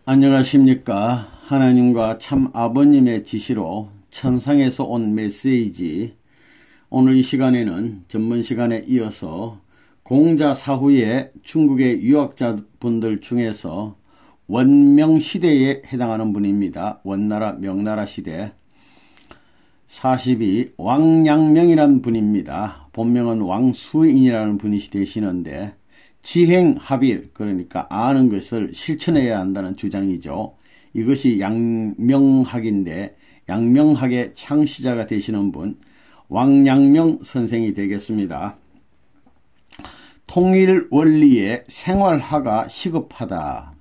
안녕하십니까. 하나님과 참 아버님의 지시로 천상에서 온 메시지. 오늘 이 시간에는 전번 시간에 이어서 공자 사후에 중국의 유학자분들 중에서 원명시대에 해당하는 분입니다. 원나라 명나라 시대 42 왕양명이라는 분입니다. 본명은 왕수인이라는 분이 되시는데 지행합일, 그러니까 아는 것을 실천해야 한다는 주장이죠. 이것이 양명학인데 양명학의 창시자가 되시는 분 왕양명 선생이 되겠습니다. 통일 원리의 생활화가 시급하다.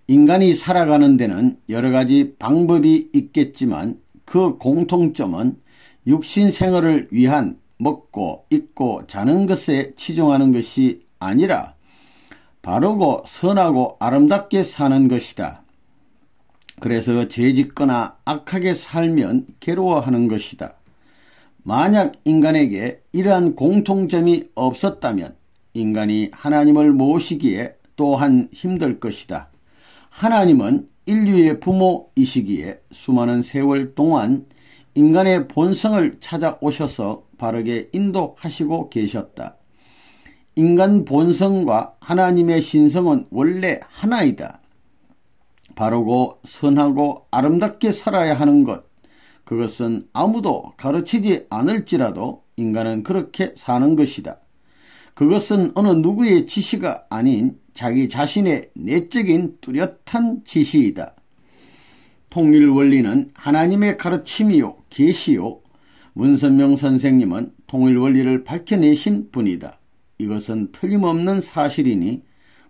인간이 살아가는 데는 여러 가지 방법이 있겠지만 그 공통점은 육신생활을 위한 먹고 입고 자는 것에 치중하는 것이 아니라 바르고 선하고 아름답게 사는 것이다. 그래서 죄짓거나 악하게 살면 괴로워하는 것이다. 만약 인간에게 이러한 공통점이 없었다면 인간이 하나님을 모시기에 또한 힘들 것이다. 하나님은 인류의 부모이시기에 수많은 세월 동안 인간의 본성을 찾아오셔서 바르게 인도하시고 계셨다. 인간 본성과 하나님의 신성은 원래 하나이다. 바르고 선하고 아름답게 살아야 하는 것, 그것은 아무도 가르치지 않을지라도 인간은 그렇게 사는 것이다. 그것은 어느 누구의 지시가 아닌 자기 자신의 내적인 뚜렷한 지시이다. 통일 원리는 하나님의 가르침이요 계시요. 문선명 선생님은 통일 원리를 밝혀내신 분이다. 이것은 틀림없는 사실이니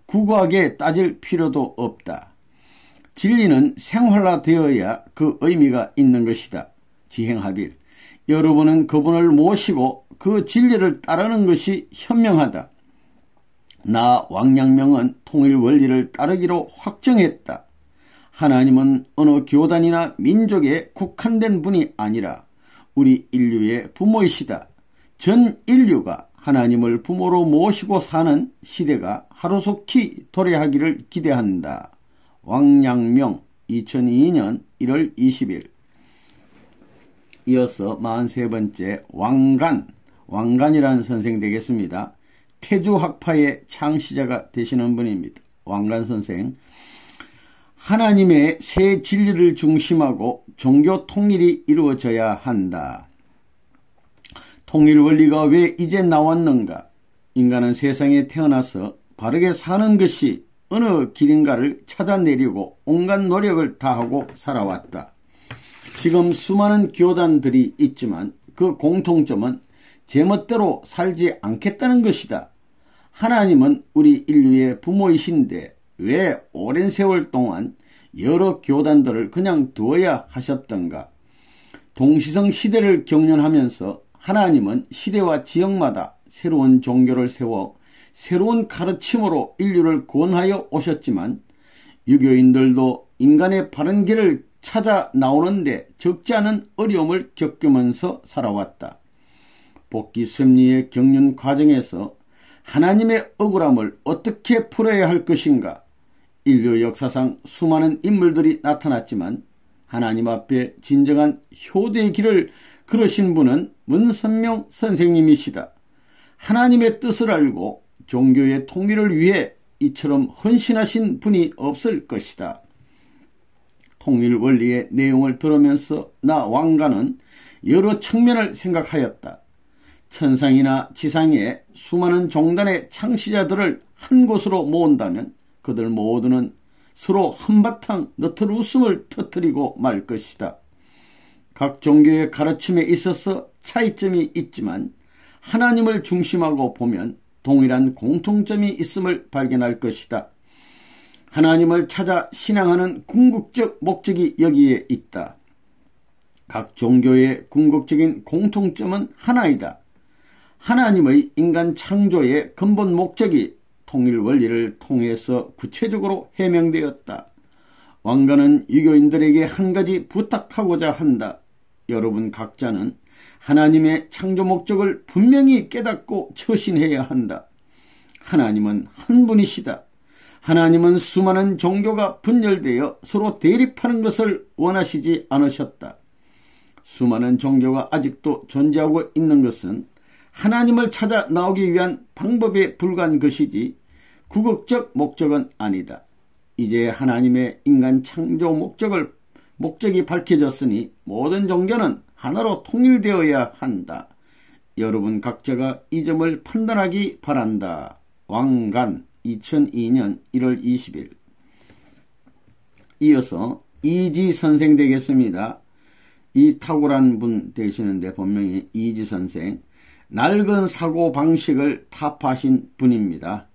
구구하게 따질 필요도 없다. 진리는 생활화되어야 그 의미가 있는 것이다. 지행합일. 여러분은 그분을 모시고 그 진리를 따르는 것이 현명하다. 나 왕양명은 통일 원리를 따르기로 확정했다. 하나님은 어느 교단이나 민족에 국한된 분이 아니라 우리 인류의 부모이시다. 전 인류가 하나님을 부모로 모시고 사는 시대가 하루속히 도래하기를 기대한다. 왕양명 2002년 1월 20일. 이어서 43번째 왕간이라는 선생 되겠습니다. 태주학파의 창시자가 되시는 분입니다. 왕간 선생. 하나님의 새 진리를 중심하고 종교 통일이 이루어져야 한다. 통일 원리가 왜 이제 나왔는가? 인간은 세상에 태어나서 바르게 사는 것이 어느 길인가를 찾아내려고 온갖 노력을 다하고 살아왔다. 지금 수많은 교단들이 있지만 그 공통점은 제멋대로 살지 않겠다는 것이다. 하나님은 우리 인류의 부모이신데 왜 오랜 세월 동안 여러 교단들을 그냥 두어야 하셨던가? 동시성 시대를 경륜하면서 하나님은 시대와 지역마다 새로운 종교를 세워 새로운 가르침으로 인류를 구원하여 오셨지만 유교인들도 인간의 바른 길을 찾아 나오는데 적지 않은 어려움을 겪으면서 살아왔다. 복귀 섭리의 경륜 과정에서 하나님의 억울함을 어떻게 풀어야 할 것인가? 인류 역사상 수많은 인물들이 나타났지만 하나님 앞에 진정한 효대의 길을 걸으신 분은 문선명 선생님이시다. 하나님의 뜻을 알고 종교의 통일을 위해 이처럼 헌신하신 분이 없을 것이다. 통일 원리의 내용을 들으면서 나 왕가는 여러 측면을 생각하였다. 천상이나 지상의 수많은 종단의 창시자들을 한 곳으로 모은다면 그들 모두는 서로 한바탕 너털 웃음을 터뜨리고 말 것이다. 각 종교의 가르침에 있어서 차이점이 있지만 하나님을 중심하고 보면 동일한 공통점이 있음을 발견할 것이다. 하나님을 찾아 신앙하는 궁극적 목적이 여기에 있다. 각 종교의 궁극적인 공통점은 하나이다. 하나님의 인간 창조의 근본 목적이 통일 원리를 통해서 구체적으로 해명되었다. 왕가는 유교인들에게 한 가지 부탁하고자 한다. 여러분 각자는 하나님의 창조 목적을 분명히 깨닫고 처신해야 한다. 하나님은 한 분이시다. 하나님은 수많은 종교가 분열되어 서로 대립하는 것을 원하시지 않으셨다. 수많은 종교가 아직도 존재하고 있는 것은 하나님을 찾아 나오기 위한 방법에 불과한 것이지 궁극적 목적은 아니다. 이제 하나님의 인간 창조 목적이 밝혀졌으니 모든 종교는 하나로 통일되어야 한다. 여러분 각자가 이 점을 판단하기 바란다. 왕관 2002년 1월 20일. 이어서 이지 선생 되겠습니다. 이 탁월한 분 되시는데 분명히 이지 선생, 낡은 사고 방식을 타파하신 분입니다.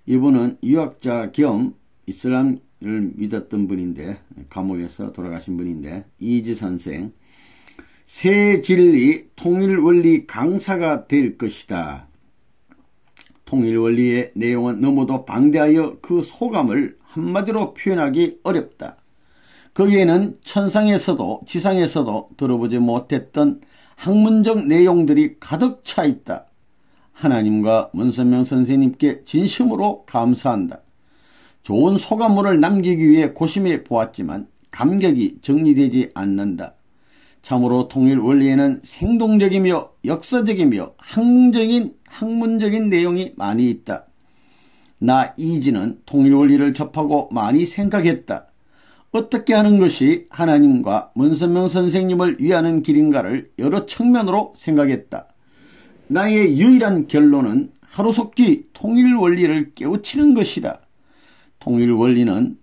이분은 유학자 겸 이슬람을 믿었던 분인데, 감옥에서 돌아가신 분인데, 이지 선생, 새 진리 통일원리 강사가 될 것이다. 통일원리의 내용은 너무도 방대하여 그 소감을 한마디로 표현하기 어렵다. 거기에는 천상에서도 지상에서도 들어보지 못했던 학문적 내용들이 가득 차 있다. 하나님과 문선명 선생님께 진심으로 감사한다. 좋은 소감문을 남기기 위해 고심해 보았지만 감격이 정리되지 않는다. 참으로 통일원리에는 생동적이며 역사적이며 학문적인 내용이 많이 있다. 나 이지는 통일원리를 접하고 많이 생각했다. 어떻게 하는 것이 하나님과 문선명 선생님을 위하는 길인가를 여러 측면으로 생각했다. 나의 유일한 결론은 하루속히 통일원리를 깨우치는 것이다. 통일원리는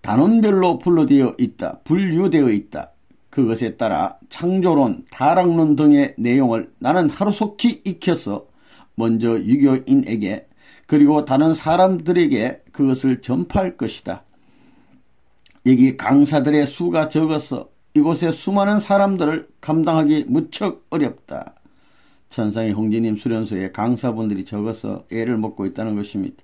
단원별로 분류되어 있다. 그것에 따라 창조론, 다락론 등의 내용을 나는 하루속히 익혀서 먼저 유교인에게 그리고 다른 사람들에게 그것을 전파할 것이다. 여기 강사들의 수가 적어서 이곳에 수많은 사람들을 감당하기 무척 어렵다. 천상의 홍지님 수련소에 강사분들이 적어서 애를 먹고 있다는 것입니다.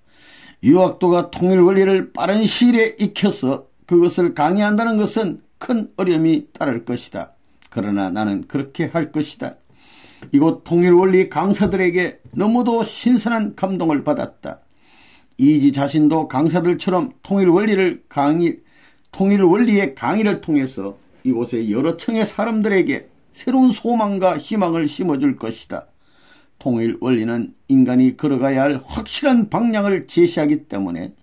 유학도가 통일원리를 빠른 시일에 익혀서 그것을 강의한다는 것은 큰 어려움이 따를 것이다. 그러나 나는 그렇게 할 것이다. 이곳 통일원리 강사들에게 너무도 신선한 감동을 받았다. 이지 자신도 강사들처럼 통일원리의 강의를 통해서 이곳의 여러 층의 사람들에게 새로운 소망과 희망을 심어줄 것이다. 통일원리는 인간이 걸어가야 할 확실한 방향을 제시하기 때문에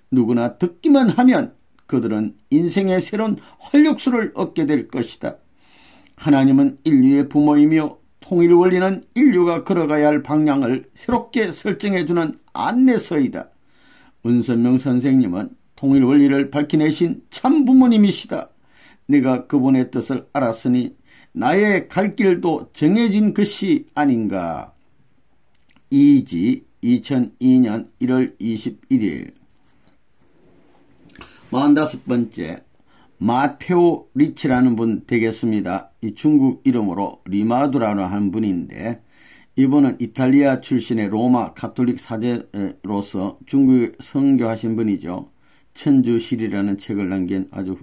누구나 듣기만 하면 그들은 인생의 새로운 활력소를 얻게 될 것이다. 하나님은 인류의 부모이며 통일원리는 인류가 걸어가야 할 방향을 새롭게 설정해주는 안내서이다. 문선명 선생님은 통일원리를 밝혀내신 참 부모님이시다. 내가 그분의 뜻을 알았으니 나의 갈 길도 정해진 것이 아닌가. 이지 2002년 1월 21일. 45번째, 마테오 리치라는 분 되겠습니다. 이 중국 이름으로 리마두라는 한 분인데, 이분은 이탈리아 출신의 로마 가톨릭 사제로서 중국에 선교하신 분이죠. 천주실이라는 책을 남긴 아주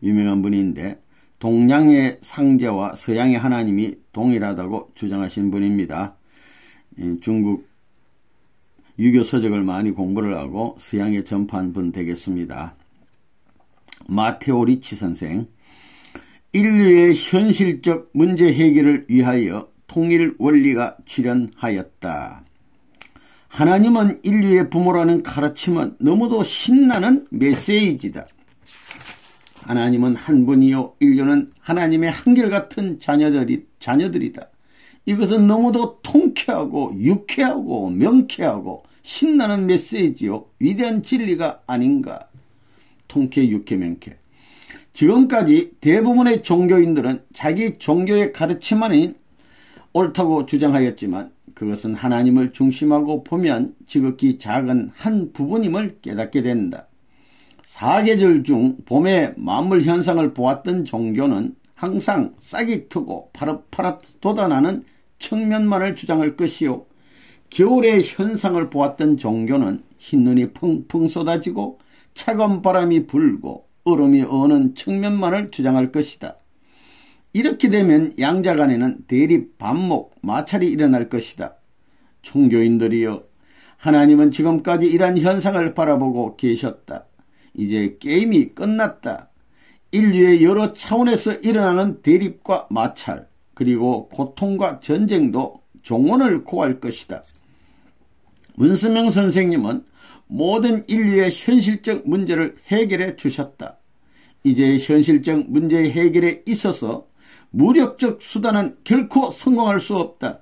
유명한 분인데, 동양의 상제와 서양의 하나님이 동일하다고 주장하신 분입니다. 중국 유교 서적을 많이 공부를 하고 서양에 전파한 분 되겠습니다. 마테오 리치 선생, 인류의 현실적 문제 해결을 위하여 통일 원리가 출현하였다. 하나님은 인류의 부모라는 가르침은 너무도 신나는 메시지다. 하나님은 한 분이요 인류는 하나님의 한결같은 자녀들이다. 이것은 너무도 통쾌하고 유쾌하고 명쾌하고 신나는 메시지요 위대한 진리가 아닌가. 통쾌, 유쾌, 명쾌. 지금까지 대부분의 종교인들은 자기 종교의 가르침만이 옳다고 주장하였지만 그것은 하나님을 중심하고 보면 지극히 작은 한 부분임을 깨닫게 된다. 사계절 중 봄의 만물 현상을 보았던 종교는 항상 싹이 트고 파릇파릇 돋아나는 측면만을 주장할 것이요, 겨울의 현상을 보았던 종교는 흰눈이 펑펑 쏟아지고 차가운 바람이 불고 얼음이 어는 측면만을 주장할 것이다. 이렇게 되면 양자 간에는 대립, 반목, 마찰이 일어날 것이다. 종교인들이여, 하나님은 지금까지 이러한 현상을 바라보고 계셨다. 이제 게임이 끝났다. 인류의 여러 차원에서 일어나는 대립과 마찰, 그리고 고통과 전쟁도 종언을 고할 것이다. 문선명 선생님은 모든 인류의 현실적 문제를 해결해 주셨다. 이제 현실적 문제의 해결에 있어서 무력적 수단은 결코 성공할 수 없다.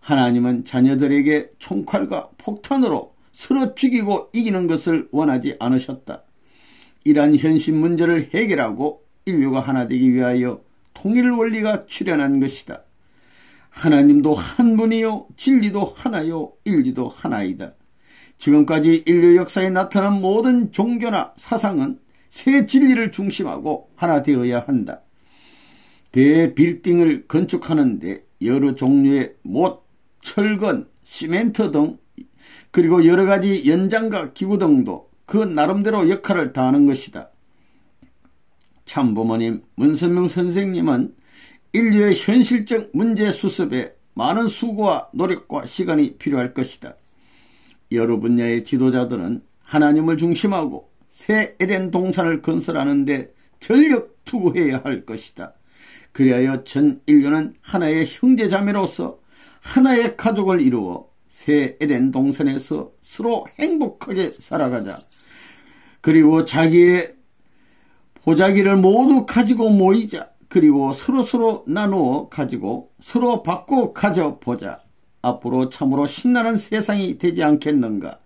하나님은 자녀들에게 총칼과 폭탄으로 서로 죽이고 이기는 것을 원하지 않으셨다. 이러한 현실 문제를 해결하고 인류가 하나 되기 위하여 통일 원리가 출현한 것이다. 하나님도 한 분이요, 진리도 하나요, 인류도 하나이다. 지금까지 인류 역사에 나타난 모든 종교나 사상은 새 진리를 중심하고 하나 되어야 한다. 대빌딩을 건축하는데 여러 종류의 못, 철근, 시멘트 등 그리고 여러 가지 연장과 기구 등도 그 나름대로 역할을 다하는 것이다. 참부모님 문선명 선생님은 인류의 현실적 문제 수습에 많은 수고와 노력과 시간이 필요할 것이다. 여러 분야의 지도자들은 하나님을 중심하고 새 에덴 동산을 건설하는 데 전력 투구해야 할 것이다. 그리하여 전 인류는 하나의 형제자매로서 하나의 가족을 이루어 새 에덴 동산에서 서로 행복하게 살아가자. 그리고 자기의 보자기를 모두 가지고 모이자. 그리고 서로 나누어 가지고 서로 바꿔 가져보자. 앞으로 참으로 신나는 세상이 되지 않겠는가.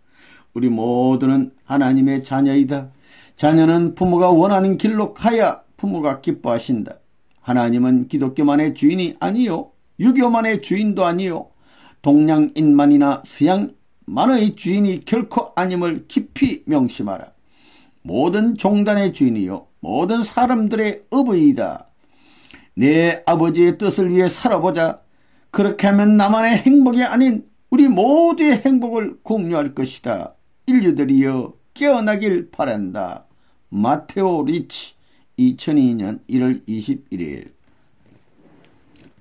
우리 모두는 하나님의 자녀이다. 자녀는 부모가 원하는 길로 가야 부모가 기뻐하신다. 하나님은 기독교만의 주인이 아니요, 유교만의 주인도 아니요, 동양인만이나 서양만의 주인이 결코 아님을 깊이 명심하라. 모든 종단의 주인이요, 모든 사람들의 어부이다. 내 아버지의 뜻을 위해 살아보자. 그렇게 하면 나만의 행복이 아닌 우리 모두의 행복을 공유할 것이다. 인류들이여 깨어나길 바란다. 마테오 리치 2002년 1월 21일.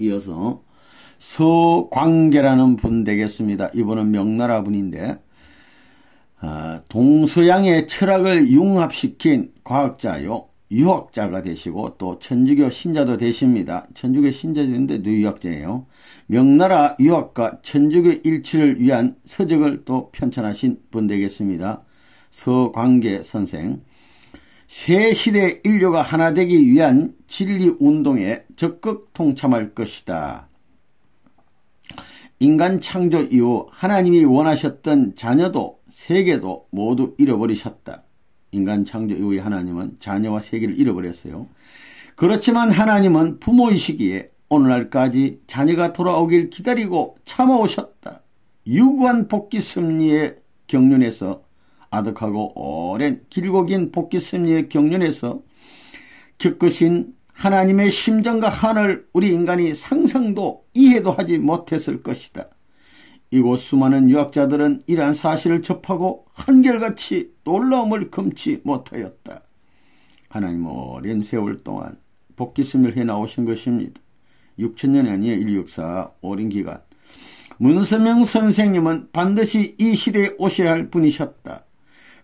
이어서 서광계라는 분 되겠습니다. 이분은 명나라 분인데 동서양의 철학을 융합시킨 과학자요, 유학자가 되시고 또 천주교 신자도 되십니다. 천주교 신자인데도 유학자예요. 명나라 유학과 천주교 일치를 위한 서적을 또 편찬하신 분 되겠습니다. 서광계 선생. 새 시대 인류가 하나 되기 위한 진리운동에 적극 동참할 것이다. 인간 창조 이후 하나님이 원하셨던 자녀도 세계도 모두 잃어버리셨다. 인간 창조 이후에 하나님은 자녀와 세계를 잃어버렸어요. 그렇지만 하나님은 부모이시기에 오늘날까지 자녀가 돌아오길 기다리고 참아오셨다. 유구한 복귀 섭리의 경륜에서 아득하고 오랜 길고 긴 복귀 섭리의 경륜에서 겪으신 하나님의 심정과 한을 우리 인간이 상상도 이해도 하지 못했을 것이다. 이곳 수많은 유학자들은 이러한 사실을 접하고 한결같이 놀라움을 금치 못하였다. 하나님은 오랜 세월 동안 복귀섭리를 해나오신 것입니다. 6천년이 아니에요. 인류 역사 오랜 기간. 문선명 선생님은 반드시 이 시대에 오셔야 할 분이셨다.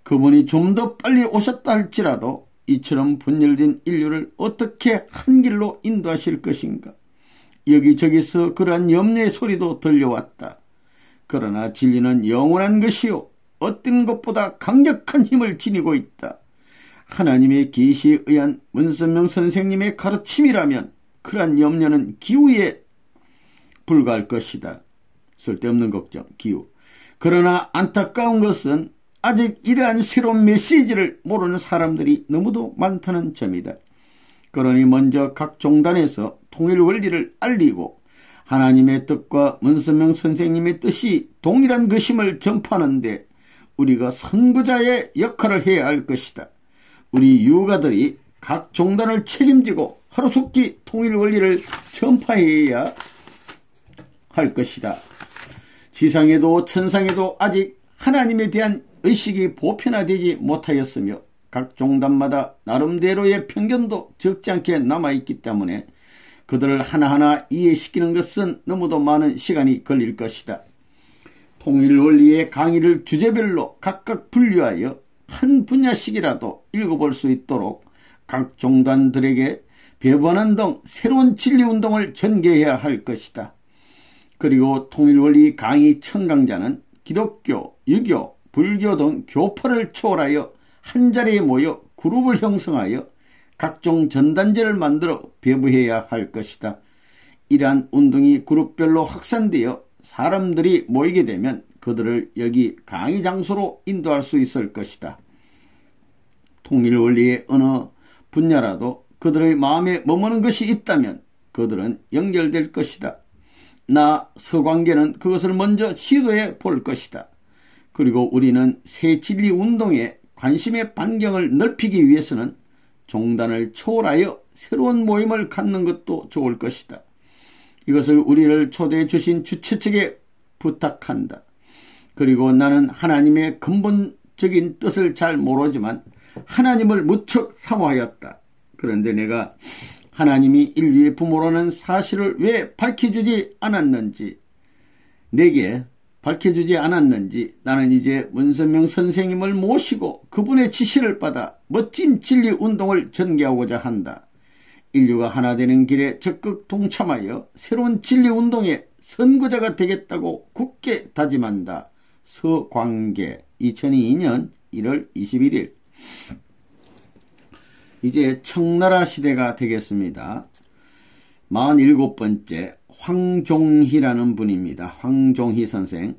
그분이 좀 더 빨리 오셨다 할지라도 이처럼 분열된 인류를 어떻게 한 길로 인도하실 것인가. 여기저기서 그러한 염려의 소리도 들려왔다. 그러나 진리는 영원한 것이요, 어떤 것보다 강력한 힘을 지니고 있다. 하나님의 계시에 의한 문선명 선생님의 가르침이라면 그러한 염려는 기우에 불과할 것이다. 쓸데없는 걱정, 기우. 그러나 안타까운 것은 아직 이러한 새로운 메시지를 모르는 사람들이 너무도 많다는 점이다. 그러니 먼저 각 종단에서 통일 원리를 알리고 하나님의 뜻과 문선명 선생님의 뜻이 동일한 것임을 전파하는데 우리가 선구자의 역할을 해야 할 것이다. 우리 유가들이 각 종단을 책임지고 하루속히 통일 원리를 전파해야 할 것이다. 지상에도 천상에도 아직 하나님에 대한 의식이 보편화되지 못하였으며 각 종단마다 나름대로의 편견도 적지 않게 남아있기 때문에 그들을 하나하나 이해시키는 것은 너무도 많은 시간이 걸릴 것이다. 통일원리의 강의를 주제별로 각각 분류하여 한 분야씩이라도 읽어볼 수 있도록 각 종단들에게 배번원 등 새로운 진리운동을 전개해야 할 것이다. 그리고 통일원리 강의 청강자는 기독교, 유교, 불교 등 교파를 초월하여 한자리에 모여 그룹을 형성하여 각종 전단지를 만들어 배부해야 할 것이다. 이러한 운동이 그룹별로 확산되어 사람들이 모이게 되면 그들을 여기 강의 장소로 인도할 수 있을 것이다. 통일원리의 어느 분야라도 그들의 마음에 머무는 것이 있다면 그들은 연결될 것이다. 나 서광계는 그것을 먼저 시도해 볼 것이다. 그리고 우리는 새 진리 운동에 관심의 반경을 넓히기 위해서는 종단을 초월하여 새로운 모임을 갖는 것도 좋을 것이다. 이것을 우리를 초대해 주신 주최 측에 부탁한다. 그리고 나는 하나님의 근본적인 뜻을 잘 모르지만 하나님을 무척 사모하였다. 그런데 내가 하나님이 인류의 부모라는 사실을 왜 밝혀주지 않았는지, 내게 밝혀주지 않았는지 나는 이제 문선명 선생님을 모시고 그분의 지시를 받아 멋진 진리운동을 전개하고자 한다. 인류가 하나 되는 길에 적극 동참하여 새로운 진리운동의 선구자가 되겠다고 굳게 다짐한다. 서광계 2022년 1월 21일. 이제 청나라 시대가 되겠습니다. 47번째 황종희라는 분입니다. 황종희 선생.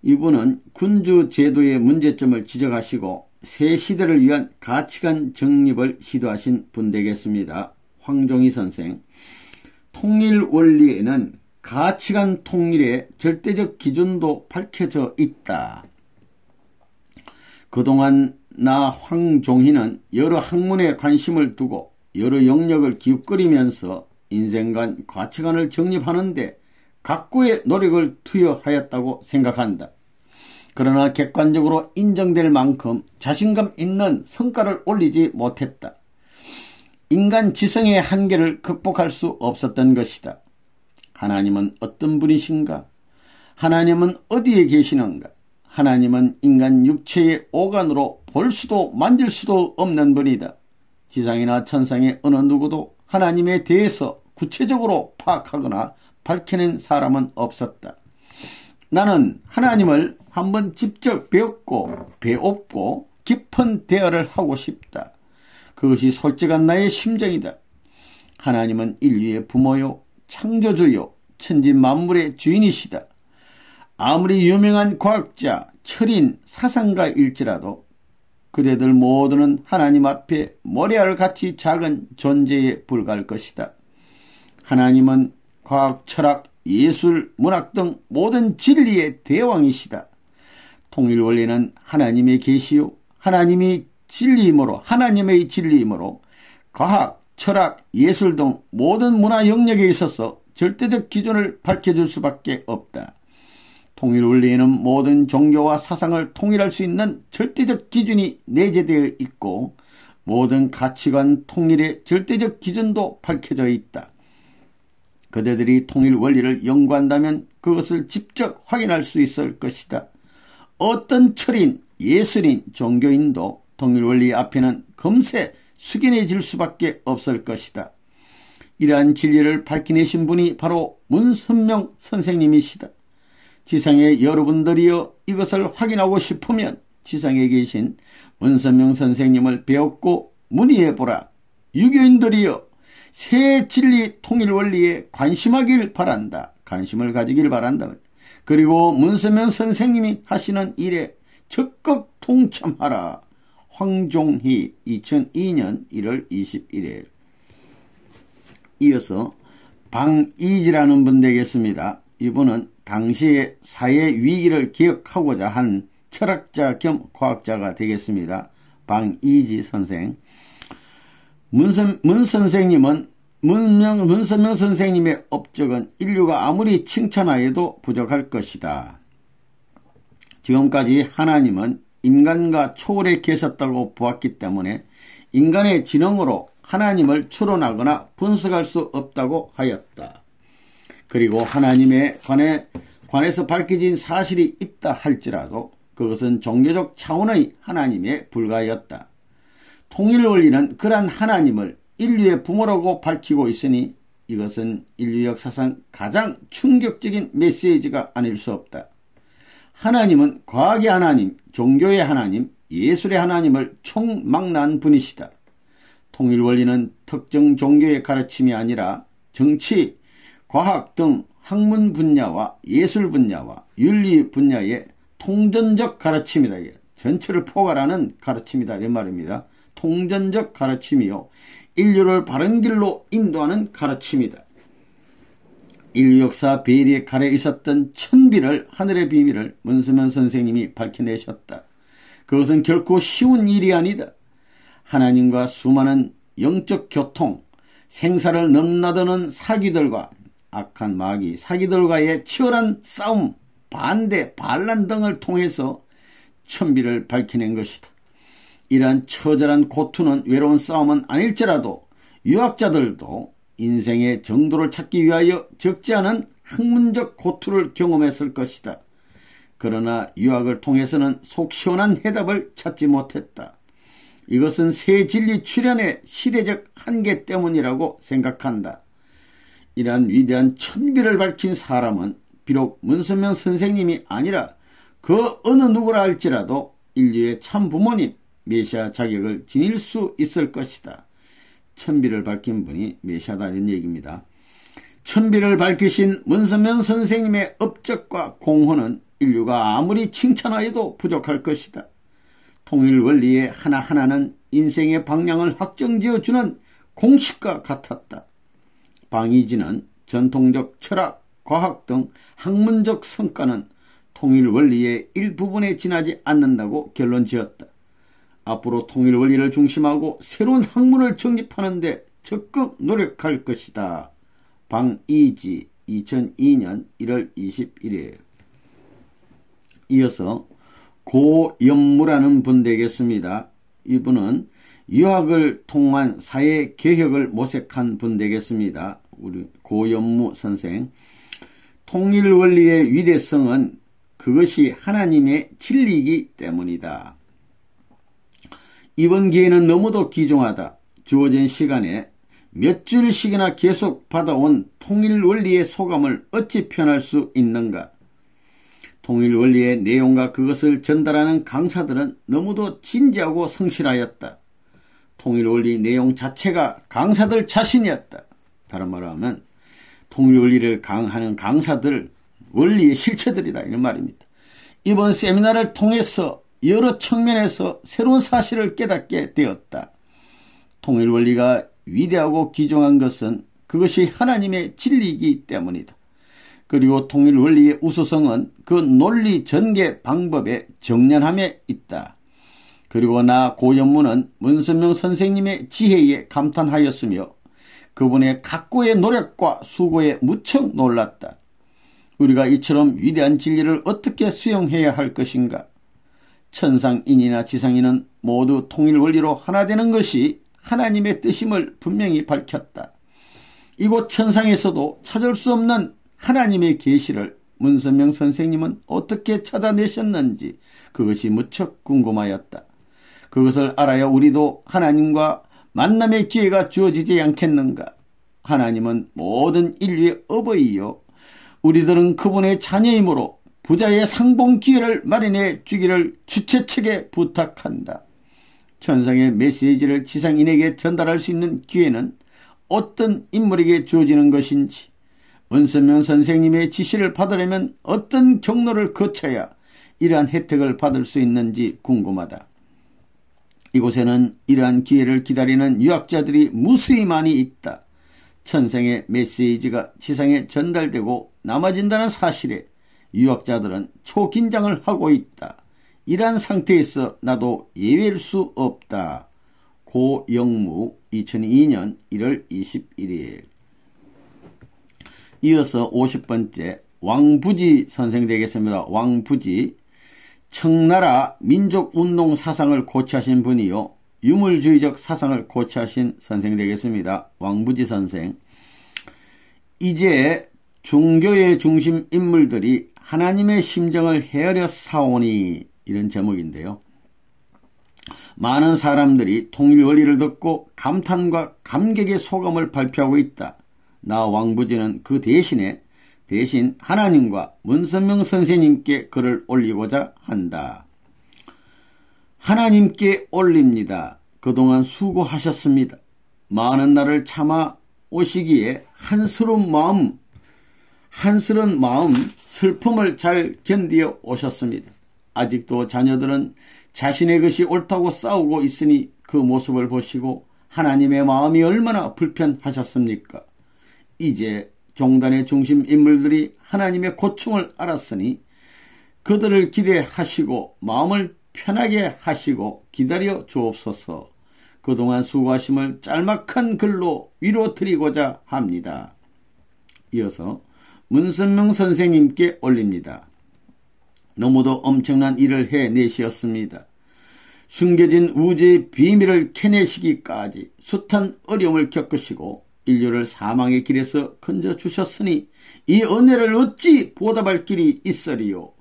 이분은 군주 제도의 문제점을 지적하시고 새 시대를 위한 가치관 정립을 시도하신 분 되겠습니다. 황종희 선생. 통일 원리에는 가치관 통일의 절대적 기준도 밝혀져 있다. 그동안 나 황종희는 여러 학문에 관심을 두고 여러 영역을 기웃거리면서 인생관 가치관을 정립하는데 각고의 노력을 투여하였다고 생각한다. 그러나 객관적으로 인정될 만큼 자신감 있는 성과를 올리지 못했다. 인간 지성의 한계를 극복할 수 없었던 것이다. 하나님은 어떤 분이신가? 하나님은 어디에 계시는가? 하나님은 인간 육체의 오간으로 볼 수도 만질 수도 없는 분이다. 지상이나 천상의 어느 누구도 하나님에 대해서 구체적으로 파악하거나 밝혀낸 사람은 없었다. 나는 하나님을 한번 직접 배웠고 깊은 대화를 하고 싶다. 그것이 솔직한 나의 심정이다. 하나님은 인류의 부모요, 창조주요, 천지 만물의 주인이시다. 아무리 유명한 과학자, 철인, 사상가일지라도 그대들 모두는 하나님 앞에 모래알 같이 작은 존재에 불과할 것이다. 하나님은 과학, 철학, 예술, 문학 등 모든 진리의 대왕이시다. 통일원리는 하나님의 계시요, 하나님의 진리이므로 과학, 철학, 예술 등 모든 문화 영역에 있어서 절대적 기준을 밝혀줄 수밖에 없다. 통일원리에는 모든 종교와 사상을 통일할 수 있는 절대적 기준이 내재되어 있고 모든 가치관 통일의 절대적 기준도 밝혀져 있다. 그대들이 통일원리를 연구한다면 그것을 직접 확인할 수 있을 것이다. 어떤 철인, 예술인, 종교인도 통일원리 앞에는 금세 숙연해질 수밖에 없을 것이다. 이러한 진리를 밝혀내신 분이 바로 문선명 선생님이시다. 지상의 여러분들이여 이것을 확인하고 싶으면 지상에 계신 문선명 선생님을 배웠고 문의해보라. 유교인들이여 새 진리 통일원리에 관심을 가지길 바란다. 그리고 문선명 선생님이 하시는 일에 적극 동참하라. 황종희 2002년 1월 21일. 이어서 방이지라는 분 되겠습니다. 이분은 당시의 사회 위기를 기억하고자 한 철학자 겸 과학자가 되겠습니다. 방이지 선생. 문선명 선생님의 업적은 인류가 아무리 칭찬하여도 부족할 것이다. 지금까지 하나님은 인간과 초월해 계셨다고 보았기 때문에 인간의 지능으로 하나님을 추론하거나 분석할 수 없다고 하였다. 그리고 하나님에 관해 관해서 밝혀진 사실이 있다 할지라도 그것은 종교적 차원의 하나님에 불과하였다. 통일원리는 그러한 하나님을 인류의 부모라고 밝히고 있으니 이것은 인류 역사상 가장 충격적인 메시지가 아닐 수 없다. 하나님은 과학의 하나님, 종교의 하나님, 예술의 하나님을 총망라한 분이시다. 통일원리는 특정 종교의 가르침이 아니라 정치, 과학 등 학문 분야와 예술 분야와 윤리 분야의 통전적 가르침이다. 전체를 포괄하는 가르침이다 이 말입니다. 통전적 가르침이요, 인류를 바른 길로 인도하는 가르침이다. 인류 역사 베일의 칼에 있었던 천비를, 하늘의 비밀을 문수면 선생님이 밝혀내셨다. 그것은 결코 쉬운 일이 아니다. 하나님과 수많은 영적 교통, 생사를 넘나드는 사기들과 악한 마귀, 사기들과의 치열한 싸움, 반대, 반란 등을 통해서 천비를 밝혀낸 것이다. 이러한 처절한 고투는 외로운 싸움은 아닐지라도 유학자들도 인생의 정도를 찾기 위하여 적지 않은 학문적 고투를 경험했을 것이다. 그러나 유학을 통해서는 속 시원한 해답을 찾지 못했다. 이것은 새 진리 출현의 시대적 한계 때문이라고 생각한다. 이러한 위대한 천비를 밝힌 사람은 비록 문선명 선생님이 아니라 그 어느 누구라 할지라도 인류의 참 부모님, 메시아 자격을 지닐 수 있을 것이다. 천비를 밝힌 분이 메시아다 이런 얘기입니다. 천비를 밝히신 문선명 선생님의 업적과 공헌은 인류가 아무리 칭찬하여도 부족할 것이다. 통일 원리의 하나하나는 인생의 방향을 확정지어주는 공식과 같았다. 방이진은 전통적 철학, 과학 등 학문적 성과는 통일 원리의 일부분에 지나지 않는다고 결론지었다. 앞으로 통일 원리를 중심하고 새로운 학문을 정립하는 데 적극 노력할 것이다. 방이지 2002년 1월 21일. 이어서 고연무라는 분 되겠습니다. 이분은 유학을 통한 사회 개혁을 모색한 분 되겠습니다. 우리 고연무 선생. 통일 원리의 위대성은 그것이 하나님의 진리이기 때문이다. 이번 기회는 너무도 귀중하다. 주어진 시간에 몇 줄씩이나 계속 받아온 통일 원리의 소감을 어찌 표현할 수 있는가. 통일 원리의 내용과 그것을 전달하는 강사들은 너무도 진지하고 성실하였다. 통일 원리 내용 자체가 강사들 자신이었다. 다른 말로 하면 통일 원리를 강하는 강사들, 원리의 실체들이다 이런 말입니다. 이번 세미나를 통해서 여러 측면에서 새로운 사실을 깨닫게 되었다. 통일 원리가 위대하고 귀중한 것은 그것이 하나님의 진리이기 때문이다. 그리고 통일 원리의 우수성은 그 논리 전개 방법의 정연함에 있다. 그리고 나 고연무는 문선명 선생님의 지혜에 감탄하였으며 그분의 각고의 노력과 수고에 무척 놀랐다. 우리가 이처럼 위대한 진리를 어떻게 수용해야 할 것인가? 천상인이나 지상인은 모두 통일 원리로 하나 되는 것이 하나님의 뜻임을 분명히 밝혔다. 이곳 천상에서도 찾을 수 없는 하나님의 계시를 문선명 선생님은 어떻게 찾아내셨는지 그것이 무척 궁금하였다. 그것을 알아야 우리도 하나님과 만남의 기회가 주어지지 않겠는가. 하나님은 모든 인류의 어버이요, 우리들은 그분의 자녀이므로 부자의 상봉 기회를 마련해 주기를 주체 측에 부탁한다. 천상의 메시지를 지상인에게 전달할 수 있는 기회는 어떤 인물에게 주어지는 것인지, 문선명 선생님의 지시를 받으려면 어떤 경로를 거쳐야 이러한 혜택을 받을 수 있는지 궁금하다. 이곳에는 이러한 기회를 기다리는 유학자들이 무수히 많이 있다. 천상의 메시지가 지상에 전달되고 남아진다는 사실에 유학자들은 초긴장을 하고 있다. 이러한 상태에서 나도 예외일 수 없다. 고영무 2002년 1월 21일. 이어서 50번째 왕부지 선생 되겠습니다. 왕부지. 청나라 민족운동 사상을 고치하신 분이요, 유물주의적 사상을 고치하신 선생 되겠습니다. 왕부지 선생. 이제 종교의 중심 인물들이 하나님의 심정을 헤아려 사오니, 이런 제목인데요. 많은 사람들이 통일 원리를 듣고 감탄과 감격의 소감을 발표하고 있다. 나 왕부지는 그 대신 하나님과 문선명 선생님께 글을 올리고자 한다. 하나님께 올립니다. 그동안 수고하셨습니다. 많은 날을 참아 오시기에 한스러운 마음, 슬픔을 잘 견디어 오셨습니다. 아직도 자녀들은 자신의 것이 옳다고 싸우고 있으니 그 모습을 보시고 하나님의 마음이 얼마나 불편하셨습니까? 이제 종단의 중심 인물들이 하나님의 고충을 알았으니 그들을 기대하시고 마음을 편하게 하시고 기다려 주옵소서. 그동안 수고하심을 짤막한 글로 위로드리고자 합니다. 이어서 문선명 선생님께 올립니다. 너무도 엄청난 일을 해내시었습니다. 숨겨진 우주의 비밀을 캐내시기까지 숱한 어려움을 겪으시고 인류를 사망의 길에서 건져주셨으니 이 은혜를 어찌 보답할 길이 있으리요.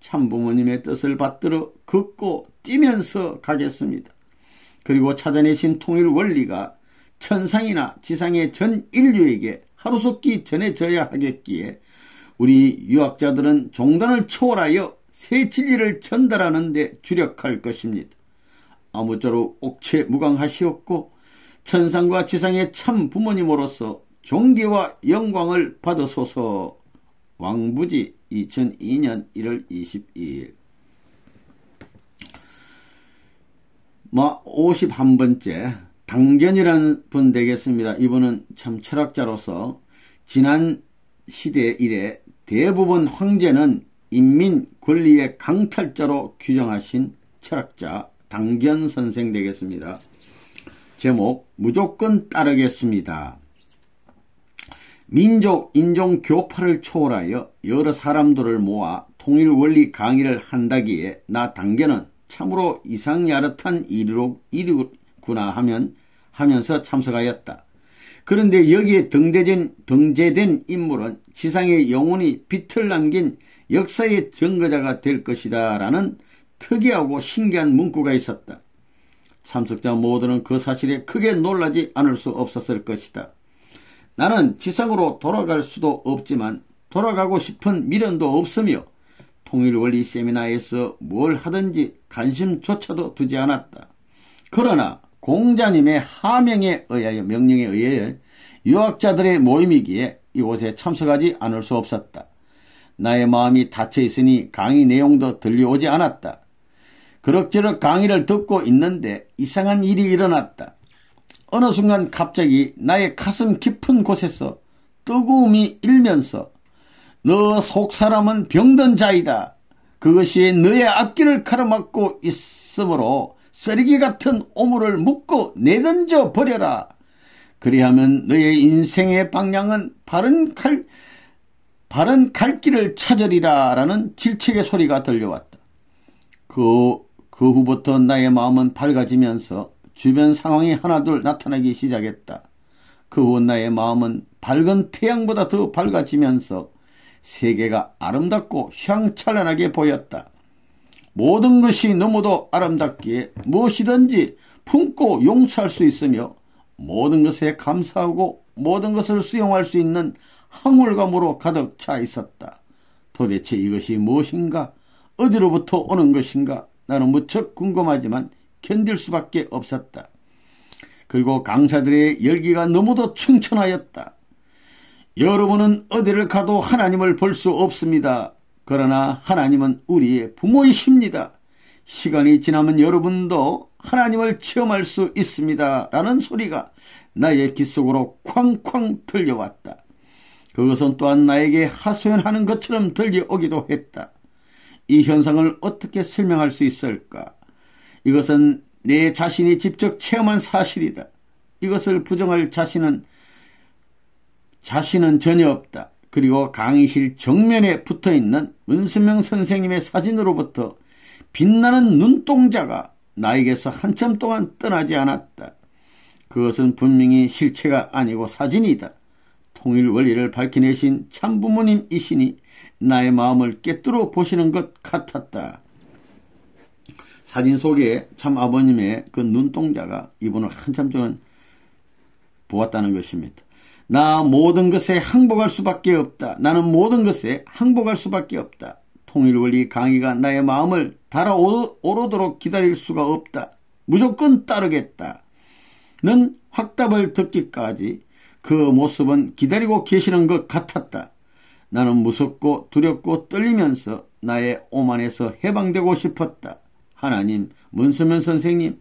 참부모님의 뜻을 받들어 걷고 뛰면서 가겠습니다. 그리고 찾아내신 통일 원리가 천상이나 지상의 전 인류에게 하루속히 전해져야 하겠기에 우리 유학자들은 종단을 초월하여 새 진리를 전달하는 데 주력할 것입니다. 아무쪼록 옥체무강하시옵고 천상과 지상의 참 부모님으로서 존귀와 영광을 받으소서. 왕부지 2002년 1월 22일 51번째 당견이라는 분 되겠습니다. 이분은 참 철학자로서 지난 시대 이래 대부분 황제는 인민 권리의 강탈자로 규정하신 철학자 당견 선생 되겠습니다. 제목 무조건 따르겠습니다. 민족, 인종 교파를 초월하여 여러 사람들을 모아 통일 원리 강의를 한다기에 나 당견은 참으로 이상야릇한 일이구나 하면서 참석하였다. 그런데 여기에 등재된 인물은 지상에 영원히 빛을 남긴 역사의 증거자가 될 것이다 라는 특이하고 신기한 문구가 있었다. 참석자 모두는 그 사실에 크게 놀라지 않을 수 없었을 것이다. 나는 지상으로 돌아갈 수도 없지만 돌아가고 싶은 미련도 없으며 통일원리 세미나에서 뭘 하든지 관심조차도 두지 않았다. 그러나 공자님의 명령에 의해 유학자들의 모임이기에 이곳에 참석하지 않을 수 없었다. 나의 마음이 닫혀있으니 강의 내용도 들려오지 않았다. 그럭저럭 강의를 듣고 있는데 이상한 일이 일어났다. 어느 순간 갑자기 나의 가슴 깊은 곳에서 뜨거움이 일면서 너 속사람은 병든 자이다. 그것이 너의 앞길을 가로막고 있으므로 쓰레기 같은 오물을 묶고 내던져 버려라. 그리하면 너의 인생의 방향은 바른 갈 길을 찾으리라 라는 질책의 소리가 들려왔다. 그 후부터 나의 마음은 밝아지면서 주변 상황이 하나둘 나타나기 시작했다. 그 후 나의 마음은 밝은 태양보다 더 밝아지면서 세계가 아름답고 휘황찬란하게 보였다. 모든 것이 너무도 아름답기에 무엇이든지 품고 용서할 수 있으며 모든 것에 감사하고 모든 것을 수용할 수 있는 황홀감으로 가득 차 있었다. 도대체 이것이 무엇인가? 어디로부터 오는 것인가? 나는 무척 궁금하지만 견딜 수밖에 없었다. 그리고 강사들의 열기가 너무도 충천하였다. 여러분은 어디를 가도 하나님을 볼 수 없습니다. 그러나 하나님은 우리의 부모이십니다. 시간이 지나면 여러분도 하나님을 체험할 수 있습니다. 라는 소리가 나의 귓속으로 쾅쾅 들려왔다. 그것은 또한 나에게 하소연하는 것처럼 들려오기도 했다. 이 현상을 어떻게 설명할 수 있을까? 이것은 내 자신이 직접 체험한 사실이다. 이것을 부정할 자신은 전혀 없다. 그리고 강의실 정면에 붙어있는 문선명 선생님의 사진으로부터 빛나는 눈동자가 나에게서 한참 동안 떠나지 않았다. 그것은 분명히 실체가 아니고 사진이다. 통일 원리를 밝혀내신 참부모님이시니 나의 마음을 꿰뚫어 보시는 것 같았다. 사진 속에 참 아버님의 그 눈동자가 이분을 한참 동안 보았다는 것입니다. 나 모든 것에 항복할 수밖에 없다. 나는 모든 것에 항복할 수밖에 없다. 통일원리 강의가 나의 마음을 달아오르도록 기다릴 수가 없다. 무조건 따르겠다. 는 확답을 듣기까지 그 모습은 기다리고 계시는 것 같았다. 나는 무섭고 두렵고 떨리면서 나의 오만에서 해방되고 싶었다. 하나님, 문서면 선생님,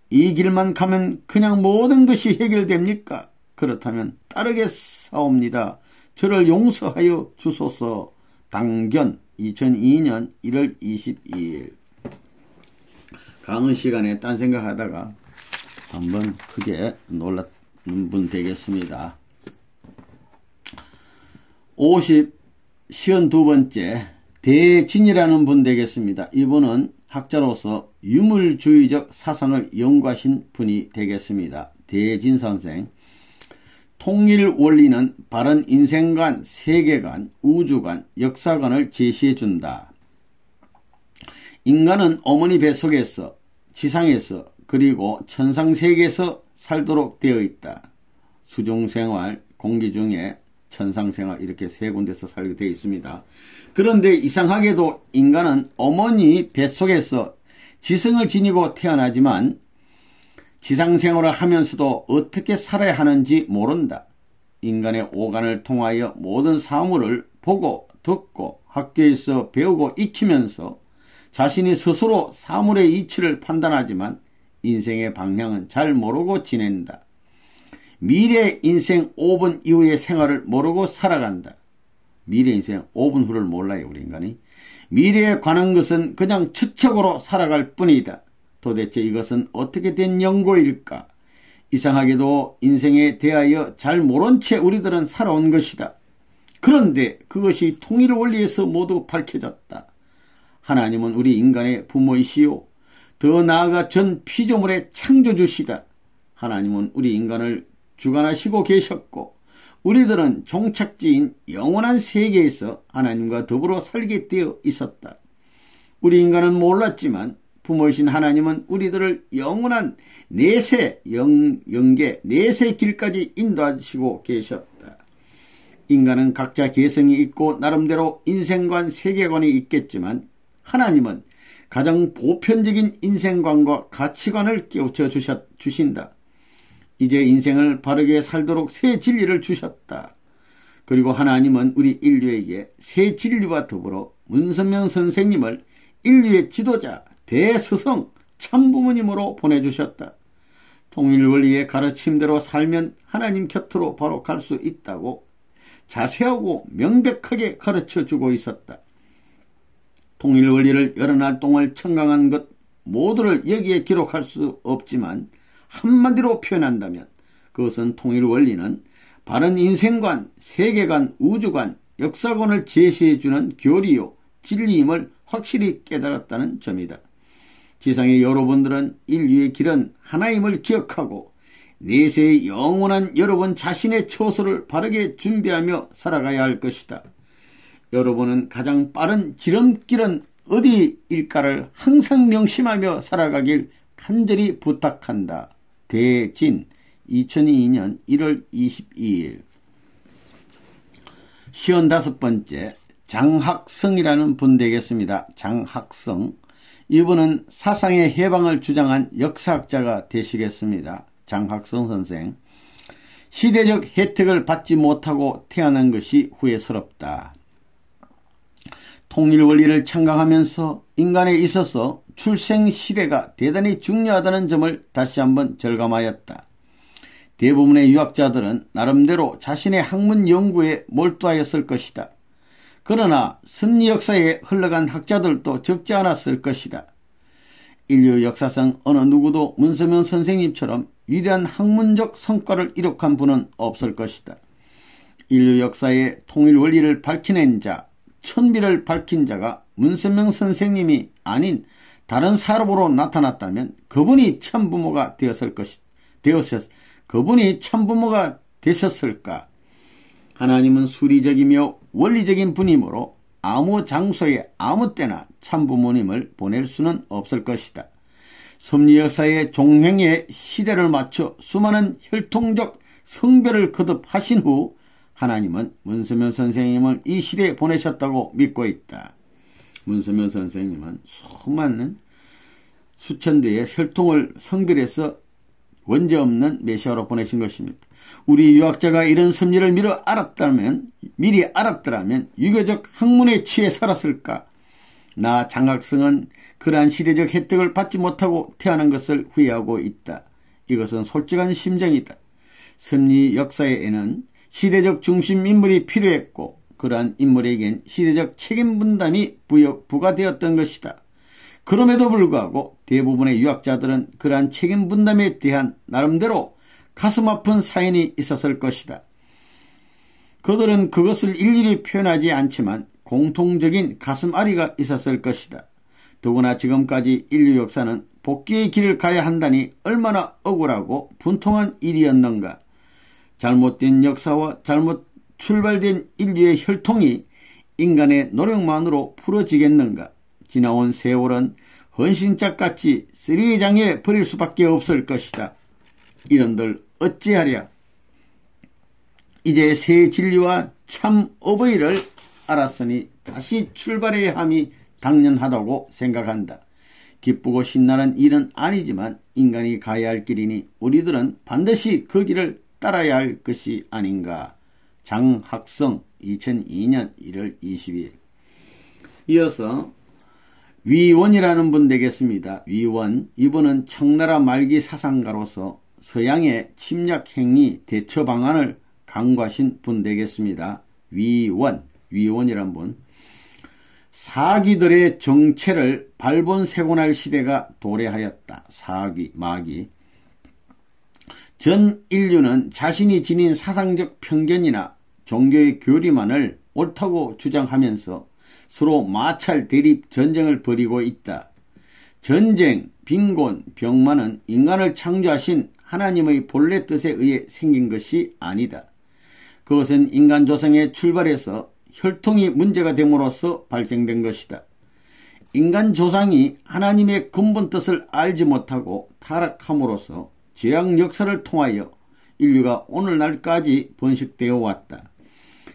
이 길만 가면 그냥 모든 것이 해결됩니까? 그렇다면 따르겠사옵니다. 저를 용서하여 주소서. 당견 2002년 1월 22일. 강의 시간에 딴 생각하다가 한번 크게 놀랐는 분 되겠습니다. 52번째 대진이라는 분 되겠습니다. 이분은 학자로서 유물주의적 사상을 연구하신 분이 되겠습니다. 대진 선생. 통일 원리는 바른 인생관, 세계관, 우주관, 역사관을 제시해준다. 인간은 어머니 뱃속에서, 지상에서, 그리고 천상세계에서 살도록 되어 있다. 수중생활, 공기중에 천상생활 이렇게 세 군데서 살게 되어 있습니다. 그런데 이상하게도 인간은 어머니 뱃속에서 지성을 지니고 태어나지만 지상생활을 하면서도 어떻게 살아야 하는지 모른다. 인간의 오간을 통하여 모든 사물을 보고 듣고 학교에서 배우고 익히면서 자신이 스스로 사물의 이치를 판단하지만 인생의 방향은 잘 모르고 지낸다. 미래 인생 5분 이후의 생활을 모르고 살아간다. 미래 인생 5분 후를 몰라요, 우리 인간이. 미래에 관한 것은 그냥 추측으로 살아갈 뿐이다. 도대체 이것은 어떻게 된 연고일까? 이상하게도 인생에 대하여 잘 모른 채 우리들은 살아온 것이다. 그런데 그것이 통일 원리에서 모두 밝혀졌다. 하나님은 우리 인간의 부모이시요, 더 나아가 전 피조물의 창조주시다. 하나님은 우리 인간을 주관하시고 계셨고 우리들은 종착지인 영원한 세계에서 하나님과 더불어 살게 되어 있었다. 우리 인간은 몰랐지만 부모이신 하나님은 우리들을 영원한 내세 영계 내세 길까지 인도하시고 계셨다. 인간은 각자 개성이 있고 나름대로 인생관 세계관이 있겠지만 하나님은 가장 보편적인 인생관과 가치관을 깨우쳐 주신다. 이제 인생을 바르게 살도록 새 진리를 주셨다. 그리고 하나님은 우리 인류에게 새 진리와 더불어 문선명 선생님을 인류의 지도자, 대스성, 참부모님으로 보내주셨다. 통일원리의 가르침대로 살면 하나님 곁으로 바로 갈 수 있다고 자세하고 명백하게 가르쳐주고 있었다. 통일원리를 여러 날 동안 청강한 것 모두를 여기에 기록할 수 없지만 한마디로 표현한다면 그것은 통일원리는 바른 인생관, 세계관, 우주관, 역사관을 제시해주는 교리요, 진리임을 확실히 깨달았다는 점이다. 지상의 여러분들은 인류의 길은 하나임을 기억하고 내세의 영원한 여러분 자신의 처소를 바르게 준비하며 살아가야 할 것이다. 여러분은 가장 빠른 지름길은 어디일까를 항상 명심하며 살아가길 간절히 부탁한다. 대진 2002년 1월 22일. 55번째 장학성이라는 분 되겠습니다. 장학성. 이분은 사상의 해방을 주장한 역사학자가 되시겠습니다. 장학성 선생. 시대적 혜택을 받지 못하고 태어난 것이 후회스럽다. 통일원리를 청강하면서 인간에 있어서 출생시대가 대단히 중요하다는 점을 다시 한번 절감하였다. 대부분의 유학자들은 나름대로 자신의 학문 연구에 몰두하였을 것이다. 그러나 섭리 역사에 흘러간 학자들도 적지 않았을 것이다. 인류 역사상 어느 누구도 문서면 선생님처럼 위대한 학문적 성과를 이룩한 분은 없을 것이다. 인류 역사의 통일 원리를 밝혀낸 자, 천비를 밝힌 자가 문선명 선생님이 아닌 다른 사람으로 나타났다면 그분이 참부모가 그분이 참부모가 되셨을까? 하나님은 수리적이며 원리적인 분이므로 아무 장소에 아무 때나 참부모님을 보낼 수는 없을 것이다. 섭리 역사의 종횡의 시대를 맞춰 수많은 혈통적 성별을 거듭하신 후 하나님은 문서명 선생님을 이 시대에 보내셨다고 믿고 있다. 문서명 선생님은 수많은 수천 대의 혈통을 성별해서 원죄 없는 메시아로 보내신 것입니다. 우리 유학자가 이런 섭리를 미리 알았더라면 유교적 학문에 취해 살았을까? 나 장학성은 그러한 시대적 혜택을 받지 못하고 태어난 것을 후회하고 있다. 이것은 솔직한 심정이다. 섭리 역사에는 시대적 중심 인물이 필요했고 그러한 인물에겐 시대적 책임 분담이 부과되었던 것이다. 그럼에도 불구하고 대부분의 유학자들은 그러한 책임 분담에 대한 나름대로 가슴 아픈 사연이 있었을 것이다. 그들은 그것을 일일이 표현하지 않지만 공통적인 가슴 앓이가 있었을 것이다. 더구나 지금까지 인류 역사는 복귀의 길을 가야 한다니 얼마나 억울하고 분통한 일이었는가. 잘못된 역사와 잘못 출발된 인류의 혈통이 인간의 노력만으로 풀어지겠는가. 지나온 세월은 헌신짝같이 쓰레기장에 버릴 수밖에 없을 것이다. 이런들 어찌하랴. 이제 새 진리와 참 어버이를 알았으니 다시 출발해야 함이 당연하다고 생각한다. 기쁘고 신나는 일은 아니지만 인간이 가야 할 길이니 우리들은 반드시 그 길을 따라야 할 것이 아닌가. 장학성 2002년 1월 22일. 이어서 위원이라는 분 되겠습니다. 위원, 이분은 청나라 말기 사상가로서 서양의 침략 행위 대처 방안을 강구하신 분 되겠습니다. 위원이란 분. 사귀들의 정체를 발본세곤할 시대가 도래하였다. 사귀, 마귀. 전 인류는 자신이 지닌 사상적 편견이나 종교의 교리만을 옳다고 주장하면서 서로 마찰, 대립, 전쟁을 벌이고 있다. 전쟁, 빈곤, 병만은 인간을 창조하신 하나님의 본래 뜻에 의해 생긴 것이 아니다. 그것은 인간 조성의 출발에서 혈통이 문제가 됨으로써 발생된 것이다. 인간 조상이 하나님의 근본 뜻을 알지 못하고 타락함으로써 죄악 역사를 통하여 인류가 오늘날까지 번식되어 왔다.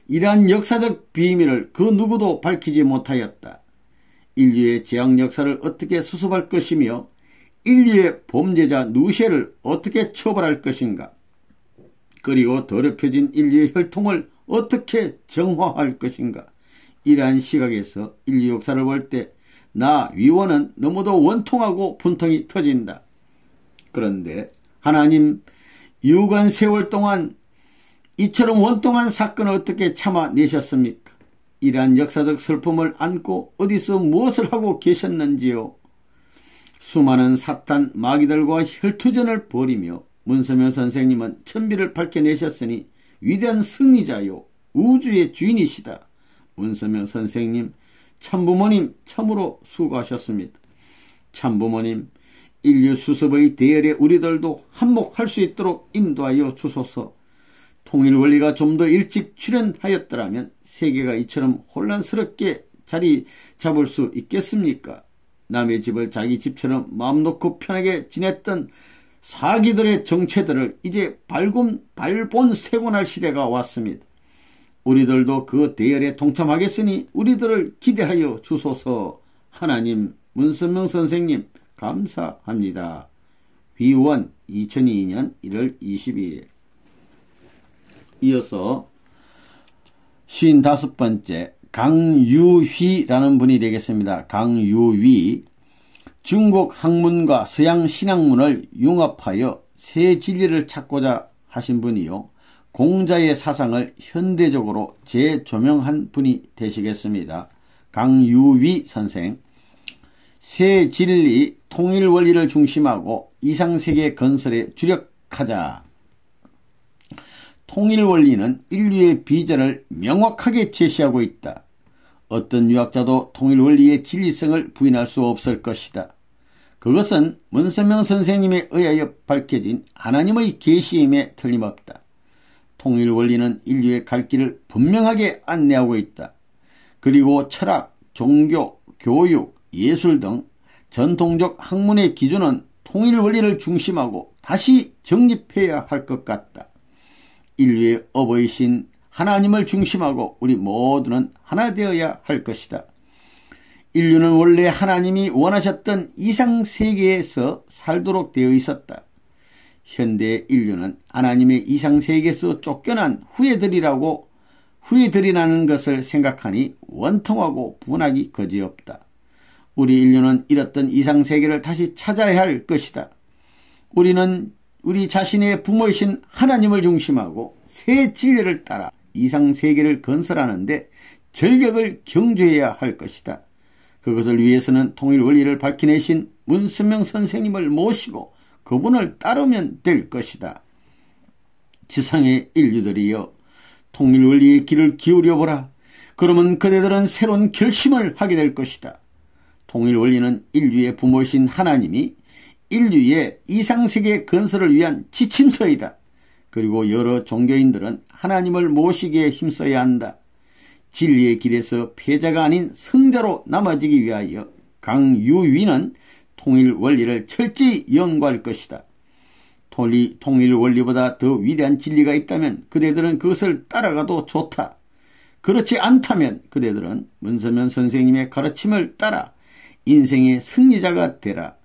이러한 역사적 비밀을 그 누구도 밝히지 못하였다. 인류의 죄악 역사를 어떻게 수습할 것이며 인류의 범죄자 누셰를 어떻게 처벌할 것인가. 그리고 더럽혀진 인류의 혈통을 어떻게 정화할 것인가. 이러한 시각에서 인류 역사를 볼 때 나 위원은 너무도 원통하고 분통이 터진다. 그런데 하나님 유관 세월 동안 이처럼 원통한 사건을 어떻게 참아내셨습니까? 이러한 역사적 슬픔을 안고 어디서 무엇을 하고 계셨는지요? 수많은 사탄 마귀들과 혈투전을 벌이며 문서명 선생님은 천비를 밝혀내셨으니 위대한 승리자요 우주의 주인이시다. 문서명 선생님, 참부모님 참으로 수고하셨습니다. 참부모님, 인류 수습의 대열에 우리들도 한몫할 수 있도록 인도하여 주소서. 통일 원리가 좀 더 일찍 출현하였더라면 세계가 이처럼 혼란스럽게 자리 잡을 수 있겠습니까? 남의 집을 자기 집처럼 마음 놓고 편하게 지냈던 사기들의 정체들을 이제 발본세곤할 시대가 왔습니다. 우리들도 그 대열에 동참하겠으니 우리들을 기대하여 주소서. 하나님, 문선명 선생님 감사합니다. 위원 2002년 1월 22일. 이어서 55번째 강유휘라는 분이 되겠습니다. 강유휘. 중국 학문과 서양 신학문을 융합하여 새 진리를 찾고자 하신 분이요. 공자의 사상을 현대적으로 재조명한 분이 되시겠습니다. 강유휘 선생. 새 진리, 통일 원리를 중심하고 이상세계 건설에 주력하자. 통일 원리는 인류의 비전을 명확하게 제시하고 있다. 어떤 유학자도 통일 원리의 진리성을 부인할 수 없을 것이다. 그것은 문선명 선생님에 의하여 밝혀진 하나님의 계시임에 틀림없다. 통일 원리는 인류의 갈 길을 분명하게 안내하고 있다. 그리고 철학, 종교, 교육, 예술 등 전통적 학문의 기준은 통일 원리를 중심하고 다시 정립해야 할 것 같다. 인류의 어버이신 하나님을 중심하고 우리 모두는 하나 되어야 할 것이다. 인류는 원래 하나님이 원하셨던 이상세계에서 살도록 되어 있었다. 현대 인류는 하나님의 이상세계에서 쫓겨난 후예들이라는 것을 생각하니 원통하고 분하기 거지없다. 우리 인류는 잃었던 이상세계를 다시 찾아야 할 것이다. 우리는 우리 자신의 부모이신 하나님을 중심하고 새 진리를 따라 이상세계를 건설하는데 전력을 경주해야 할 것이다. 그것을 위해서는 통일 원리를 밝혀내신 문선명 선생님을 모시고 그분을 따르면 될 것이다. 지상의 인류들이여, 통일 원리의 길을 기울여보라. 그러면 그대들은 새로운 결심을 하게 될 것이다. 통일 원리는 인류의 부모이신 하나님이 인류의 이상세계 건설을 위한 지침서이다. 그리고 여러 종교인들은 하나님을 모시기에 힘써야 한다. 진리의 길에서 패자가 아닌 승자로 남아지기 위하여 강유위는 통일 원리를 철저히 연구할 것이다. 통일 원리보다 더 위대한 진리가 있다면 그대들은 그것을 따라가도 좋다. 그렇지 않다면 그대들은 문선명 선생님의 가르침을 따라 인생의 승리자가 되라.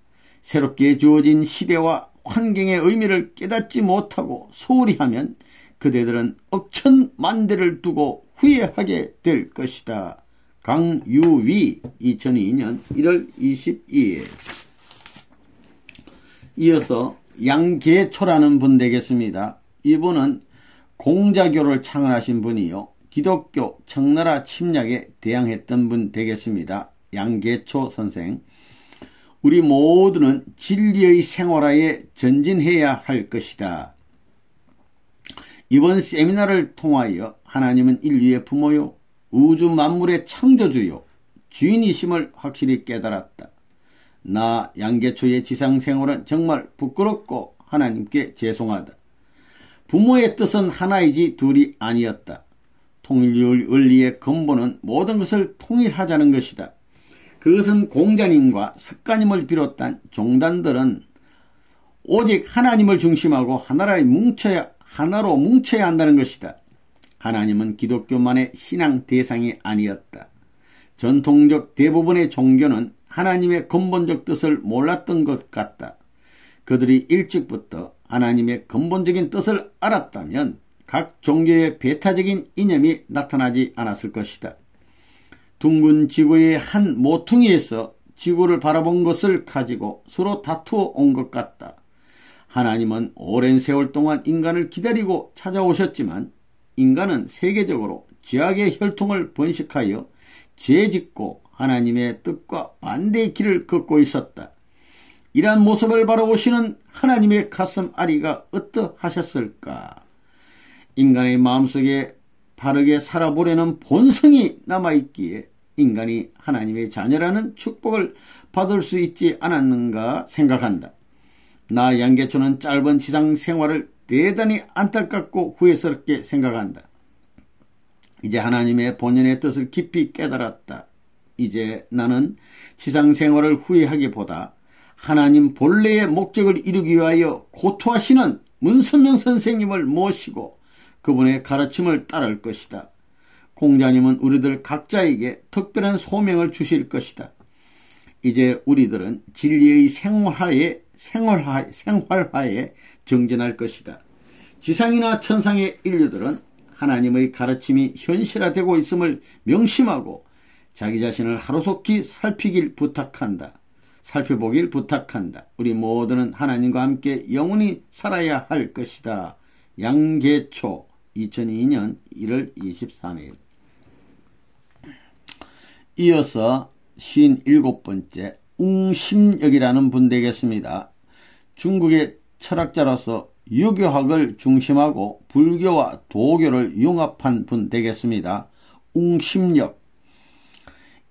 새롭게 주어진 시대와 환경의 의미를 깨닫지 못하고 소홀히 하면 그대들은 억천만대를 두고 후회하게 될 것이다. 강유위 2002년 1월 22일. 이어서 양계초라는 분 되겠습니다. 이분은 공자교를 창안하신 분이요, 기독교 청나라 침략에 대항했던 분 되겠습니다. 양계초 선생. 우리 모두는 진리의 생활하에 전진해야 할 것이다. 이번 세미나를 통하여 하나님은 인류의 부모요, 우주 만물의 창조주요, 주인이심을 확실히 깨달았다. 나 양계초의 지상생활은 정말 부끄럽고 하나님께 죄송하다. 부모의 뜻은 하나이지 둘이 아니었다. 통일 원리의 근본은 모든 것을 통일하자는 것이다. 그것은 공자님과 석가님을 비롯한 종단들은 오직 하나님을 중심하고 하나로 뭉쳐야 한다는 것이다. 하나님은 기독교만의 신앙 대상이 아니었다. 전통적 대부분의 종교는 하나님의 근본적 뜻을 몰랐던 것 같다. 그들이 일찍부터 하나님의 근본적인 뜻을 알았다면 각 종교의 배타적인 이념이 나타나지 않았을 것이다. 둥근 지구의 한 모퉁이에서 지구를 바라본 것을 가지고 서로 다투어 온 것 같다. 하나님은 오랜 세월 동안 인간을 기다리고 찾아오셨지만 인간은 세계적으로 죄악의 혈통을 번식하여 죄짓고 하나님의 뜻과 반대의 길을 걷고 있었다. 이러한 모습을 바라보시는 하나님의 가슴 아리가 어떠하셨을까? 인간의 마음속에 바르게 살아보려는 본성이 남아있기에 인간이 하나님의 자녀라는 축복을 받을 수 있지 않았는가 생각한다. 나 양계초는 짧은 지상 생활을 대단히 안타깝고 후회스럽게 생각한다. 이제 하나님의 본연의 뜻을 깊이 깨달았다. 이제 나는 지상 생활을 후회하기보다 하나님 본래의 목적을 이루기 위하여 고토하시는 문선명 선생님을 모시고 그분의 가르침을 따를 것이다. 공자님은 우리들 각자에게 특별한 소명을 주실 것이다. 이제 우리들은 진리의 생활하에 정진할 것이다. 지상이나 천상의 인류들은 하나님의 가르침이 현실화되고 있음을 명심하고 자기 자신을 하루속히 살펴보길 부탁한다. 우리 모두는 하나님과 함께 영원히 살아야 할 것이다. 양계초 2002년 1월 23일. 이어서 57번째 웅심역이라는 분 되겠습니다. 중국의 철학자로서 유교학을 중심하고 불교와 도교를 융합한 분 되겠습니다. 웅심역.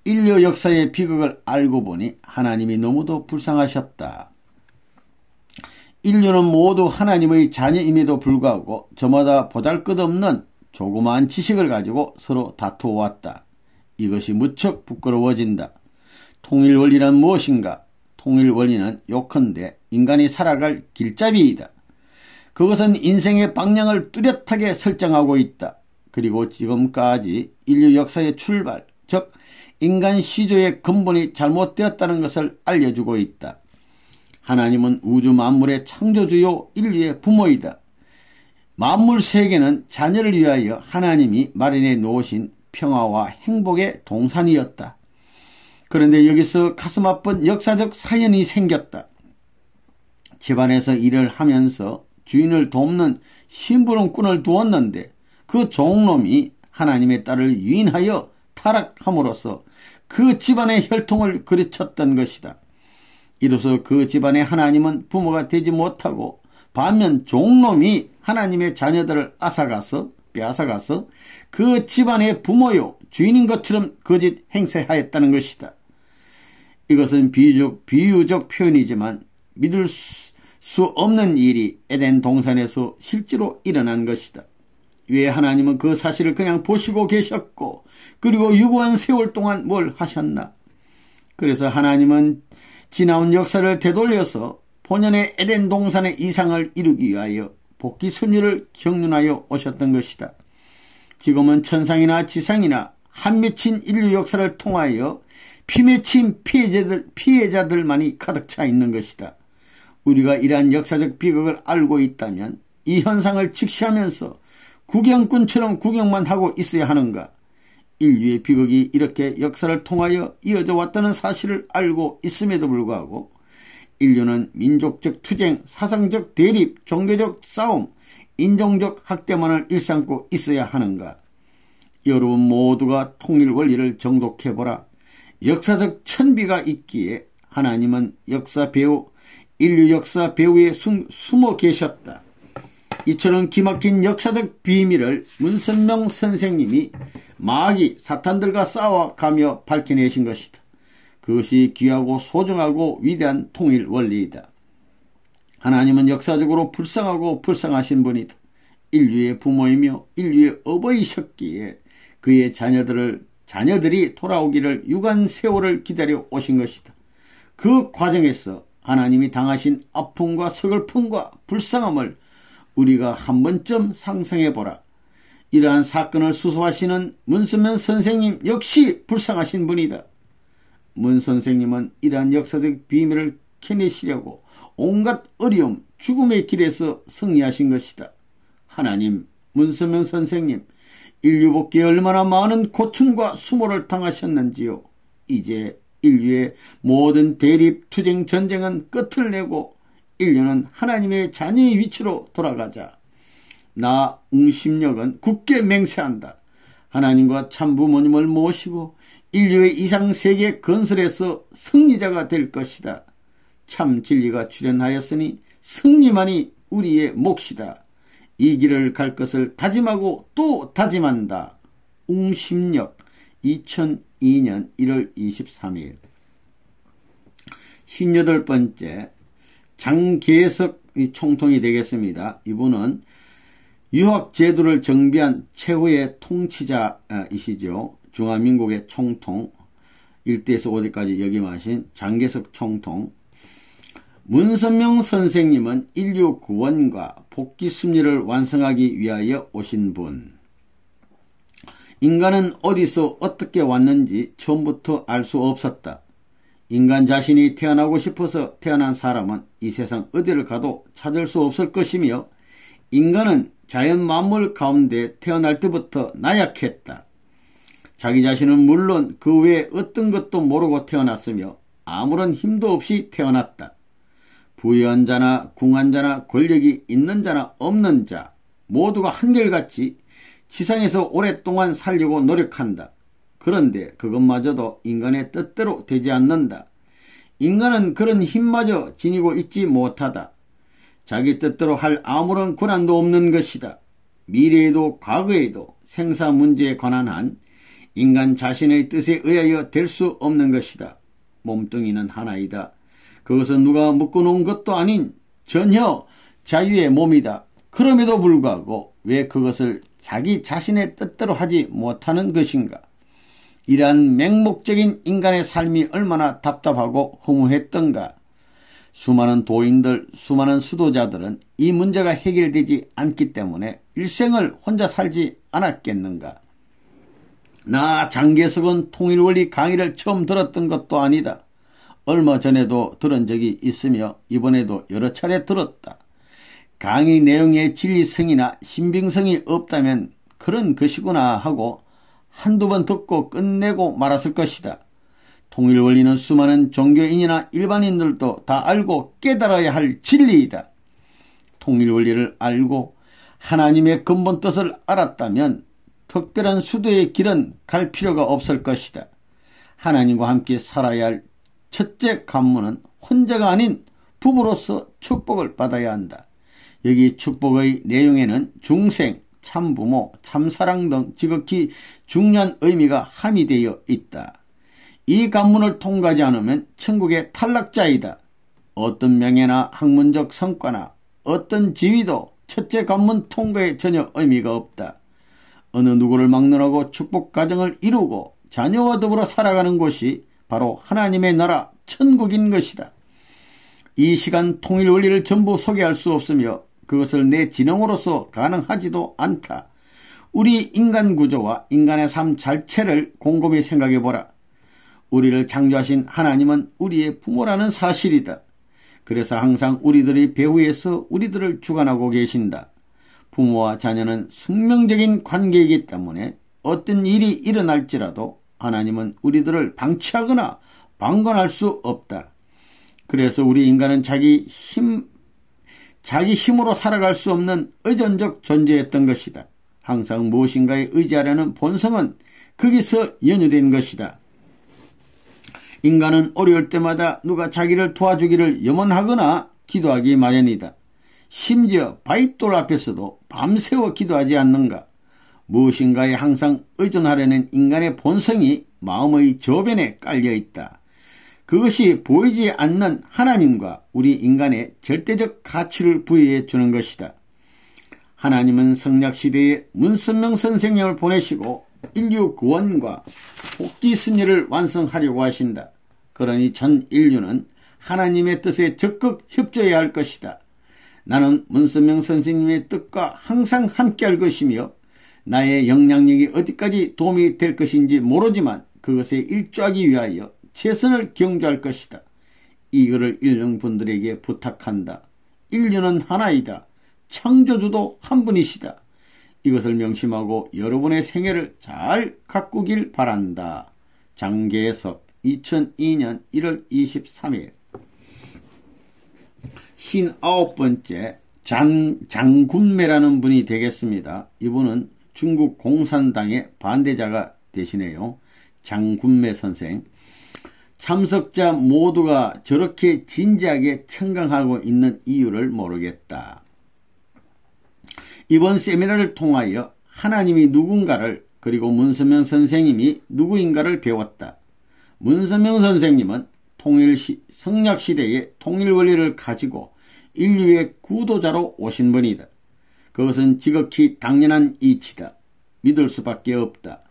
인류 역사의 비극을 알고 보니 하나님이 너무도 불쌍하셨다. 인류는 모두 하나님의 자녀임에도 불구하고 저마다 보잘것없는 조그마한 지식을 가지고 서로 다투어왔다. 이것이 무척 부끄러워진다. 통일원리란 무엇인가? 통일원리는 요컨대 인간이 살아갈 길잡이이다. 그것은 인생의 방향을 뚜렷하게 설정하고 있다. 그리고 지금까지 인류 역사의 출발, 즉 인간 시조의 근본이 잘못되었다는 것을 알려주고 있다. 하나님은 우주 만물의 창조주요 인류의 부모이다. 만물 세계는 자녀를 위하여 하나님이 마련해 놓으신 평화와 행복의 동산이었다. 그런데 여기서 가슴 아픈 역사적 사연이 생겼다. 집안에서 일을 하면서 주인을 돕는 심부름꾼을 두었는데 그 종놈이 하나님의 딸을 유인하여 타락함으로써 그 집안의 혈통을 그르쳤던 것이다. 이로써 그 집안의 하나님은 부모가 되지 못하고 반면 종놈이 하나님의 자녀들을 빼앗아가서 그 집안의 부모요 주인인 것처럼 거짓 행세하였다는 것이다. 이것은 비유적 표현이지만 믿을 수 없는 일이 에덴 동산에서 실제로 일어난 것이다. 왜 하나님은 그 사실을 그냥 보시고 계셨고 그리고 유구한 세월 동안 뭘 하셨나? 그래서 하나님은 지나온 역사를 되돌려서 본연의 에덴 동산의 이상을 이루기 위하여 복귀 섭리를 경륜하여 오셨던 것이다. 지금은 천상이나 지상이나 한 맺힌 인류 역사를 통하여 피 맺힌 피해자들만이 가득 차 있는 것이다. 우리가 이러한 역사적 비극을 알고 있다면 이 현상을 직시하면서 구경꾼처럼 구경만 하고 있어야 하는가? 인류의 비극이 이렇게 역사를 통하여 이어져 왔다는 사실을 알고 있음에도 불구하고 인류는 민족적 투쟁, 사상적 대립, 종교적 싸움, 인종적 학대만을 일삼고 있어야 하는가? 여러분 모두가 통일 원리를 정독해보라. 역사적 천비가 있기에 하나님은 인류 역사 배후에 숨어 계셨다. 이처럼 기막힌 역사적 비밀을 문선명 선생님이 마귀 사탄들과 싸워가며 밝혀내신 것이다. 그것이 귀하고 소중하고 위대한 통일 원리이다. 하나님은 역사적으로 불쌍하고 불쌍하신 분이다. 인류의 부모이며 인류의 어버이셨기에 그의 자녀들이 돌아오기를 유관 세월을 기다려 오신 것이다. 그 과정에서 하나님이 당하신 아픔과 서글픔과 불쌍함을 우리가 한 번쯤 상상해보라. 이러한 사건을 수소하시는 문선명 선생님 역시 불쌍하신 분이다. 문 선생님은 이러한 역사적 비밀을 캐내시려고 온갖 어려움, 죽음의 길에서 승리하신 것이다. 하나님, 문선명 선생님, 인류 복귀에 얼마나 많은 고충과 수모를 당하셨는지요. 이제 인류의 모든 대립, 투쟁, 전쟁은 끝을 내고 인류는 하나님의 자녀의 위치로 돌아가자. 나 웅심력은 굳게 맹세한다. 하나님과 참부모님을 모시고 인류의 이상세계 건설에서 승리자가 될 것이다. 참 진리가 출현하였으니 승리만이 우리의 몫이다. 이 길을 갈 것을 다짐하고 또 다짐한다. 웅심력 2002년 1월 23일 58번째 장계석 총통이 되겠습니다. 이분은 유학제도를 정비한 최후의 통치자이시죠. 중화민국의 총통 1대에서 5대까지 역임하신 장계석 총통. 문선명 선생님은 인류 구원과 복귀 섭리를 완성하기 위하여 오신 분. 인간은 어디서 어떻게 왔는지 처음부터 알 수 없었다. 인간 자신이 태어나고 싶어서 태어난 사람은 이 세상 어디를 가도 찾을 수 없을 것이며 인간은 자연 만물 가운데 태어날 때부터 나약했다. 자기 자신은 물론 그 외에 어떤 것도 모르고 태어났으며 아무런 힘도 없이 태어났다. 부유한 자나 궁한 자나 권력이 있는 자나 없는 자 모두가 한결같이 지상에서 오랫동안 살려고 노력한다. 그런데 그것마저도 인간의 뜻대로 되지 않는다. 인간은 그런 힘마저 지니고 있지 못하다. 자기 뜻대로 할 아무런 권한도 없는 것이다. 미래에도 과거에도 생사 문제에 관한 한 인간 자신의 뜻에 의하여 될 수 없는 것이다. 몸뚱이는 하나이다. 그것은 누가 묶어놓은 것도 아닌 전혀 자유의 몸이다. 그럼에도 불구하고 왜 그것을 자기 자신의 뜻대로 하지 못하는 것인가? 이러한 맹목적인 인간의 삶이 얼마나 답답하고 허무했던가. 수많은 도인들, 수많은 수도자들은 이 문제가 해결되지 않기 때문에 일생을 혼자 살지 않았겠는가. 나 장개석은 통일원리 강의를 처음 들었던 것도 아니다. 얼마 전에도 들은 적이 있으며 이번에도 여러 차례 들었다. 강의 내용의 진리성이나 신빙성이 없다면 그런 것이구나 하고 한두 번 듣고 끝내고 말았을 것이다. 통일원리는 수많은 종교인이나 일반인들도 다 알고 깨달아야 할 진리이다. 통일원리를 알고 하나님의 근본 뜻을 알았다면 특별한 수도의 길은 갈 필요가 없을 것이다. 하나님과 함께 살아야 할 첫째 관문은 혼자가 아닌 부부로서 축복을 받아야 한다. 여기 축복의 내용에는 중생, 참부모, 참사랑 등 지극히 중요한 의미가 함의되어 있다. 이 관문을 통과하지 않으면 천국의 탈락자이다. 어떤 명예나 학문적 성과나 어떤 지위도 첫째 관문 통과에 전혀 의미가 없다. 어느 누구를 막론하고 축복 가정을 이루고 자녀와 더불어 살아가는 곳이 바로 하나님의 나라 천국인 것이다. 이 시간 통일원리를 전부 소개할 수 없으며 그것을 내 진영으로서 가능하지도 않다. 우리 인간 구조와 인간의 삶 자체를 곰곰이 생각해보라. 우리를 창조하신 하나님은 우리의 부모라는 사실이다. 그래서 항상 우리들의 배후에서 우리들을 주관하고 계신다. 부모와 자녀는 숙명적인 관계이기 때문에 어떤 일이 일어날지라도 하나님은 우리들을 방치하거나 방관할 수 없다. 그래서 우리 인간은 자기 힘으로 살아갈 수 없는 의존적 존재였던 것이다. 항상 무엇인가에 의지하려는 본성은 거기서 연유된 것이다. 인간은 어려울 때마다 누가 자기를 도와주기를 염원하거나 기도하기 마련이다. 심지어 바윗돌 앞에서도 밤새워 기도하지 않는가. 무엇인가에 항상 의존하려는 인간의 본성이 마음의 저변에 깔려있다. 그것이 보이지 않는 하나님과 우리 인간의 절대적 가치를 부여해 주는 것이다. 하나님은 성약시대에 문선명 선생님을 보내시고 인류 구원과 복지 승리를 완성하려고 하신다. 그러니 전 인류는 하나님의 뜻에 적극 협조해야 할 것이다. 나는 문선명 선생님의 뜻과 항상 함께할 것이며 나의 영향력이 어디까지 도움이 될 것인지 모르지만 그것에 일조하기 위하여 최선을 경주할 것이다. 이거를 읽는 분들에게 부탁한다. 인류는 하나이다. 창조주도 한 분이시다. 이것을 명심하고 여러분의 생애를 잘 가꾸길 바란다. 장계석 2002년 1월 23일 59번째 장군매라는 분이 되겠습니다. 이분은 중국 공산당의 반대자가 되시네요. 장군매 선생. 참석자 모두가 저렇게 진지하게 청강하고 있는 이유를 모르겠다. 이번 세미나를 통하여 하나님이 누군가를 그리고 문선명 선생님이 누구인가를 배웠다. 문선명 선생님은 성약시대의 통일원리를 가지고 인류의 구도자로 오신 분이다. 그것은 지극히 당연한 이치다. 믿을 수밖에 없다.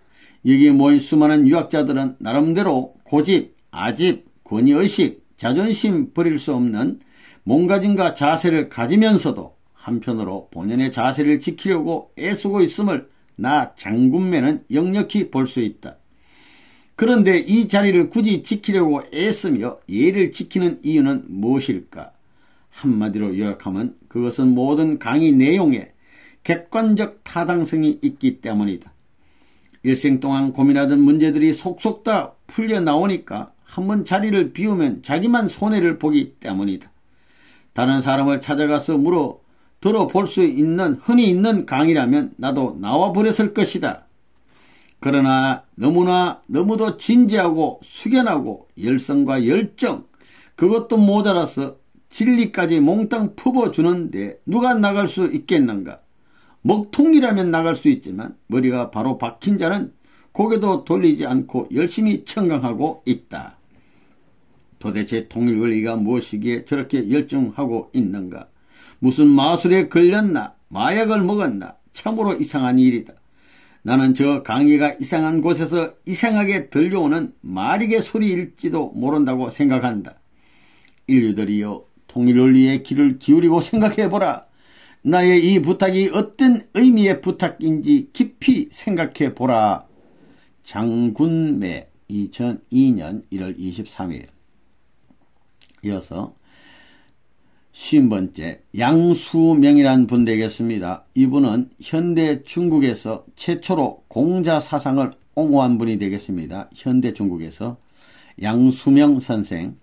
여기에 모인 수많은 유학자들은 나름대로 고집, 아집, 권위의식, 자존심 버릴 수 없는 몸가짐과 자세를 가지면서도 한편으로 본연의 자세를 지키려고 애쓰고 있음을 나 장군매는 역력히 볼 수 있다. 그런데 이 자리를 굳이 지키려고 애쓰며 예를 지키는 이유는 무엇일까? 한마디로 요약하면 그것은 모든 강의 내용에 객관적 타당성이 있기 때문이다. 일생 동안 고민하던 문제들이 속속 다 풀려 나오니까 한번 자리를 비우면 자기만 손해를 보기 때문이다. 다른 사람을 찾아가서 들어볼 수 있는 흔히 있는 강의라면 나도 나와버렸을 것이다. 그러나 너무도 진지하고 숙연하고 열성과 열정, 그것도 모자라서 진리까지 몽땅 품어주는데 누가 나갈 수 있겠는가? 먹통이라면 나갈 수 있지만 머리가 바로 박힌 자는 고개도 돌리지 않고 열심히 청강하고 있다. 도대체 통일원리가 무엇이기에 저렇게 열정하고 있는가? 무슨 마술에 걸렸나? 마약을 먹었나? 참으로 이상한 일이다. 나는 저 강의가 이상한 곳에서 이상하게 들려오는 마리게 소리일지도 모른다고 생각한다. 인류들이여, 통일원리의 귀를 기울이고 생각해보라. 나의 이 부탁이 어떤 의미의 부탁인지 깊이 생각해보라. 장군매 2002년 1월 23일. 이어서 50번째 양수명이라는 분 되겠습니다. 이분은 현대 중국에서 최초로 공자 사상을 옹호한 분이 되겠습니다. 현대 중국에서 양수명 선생.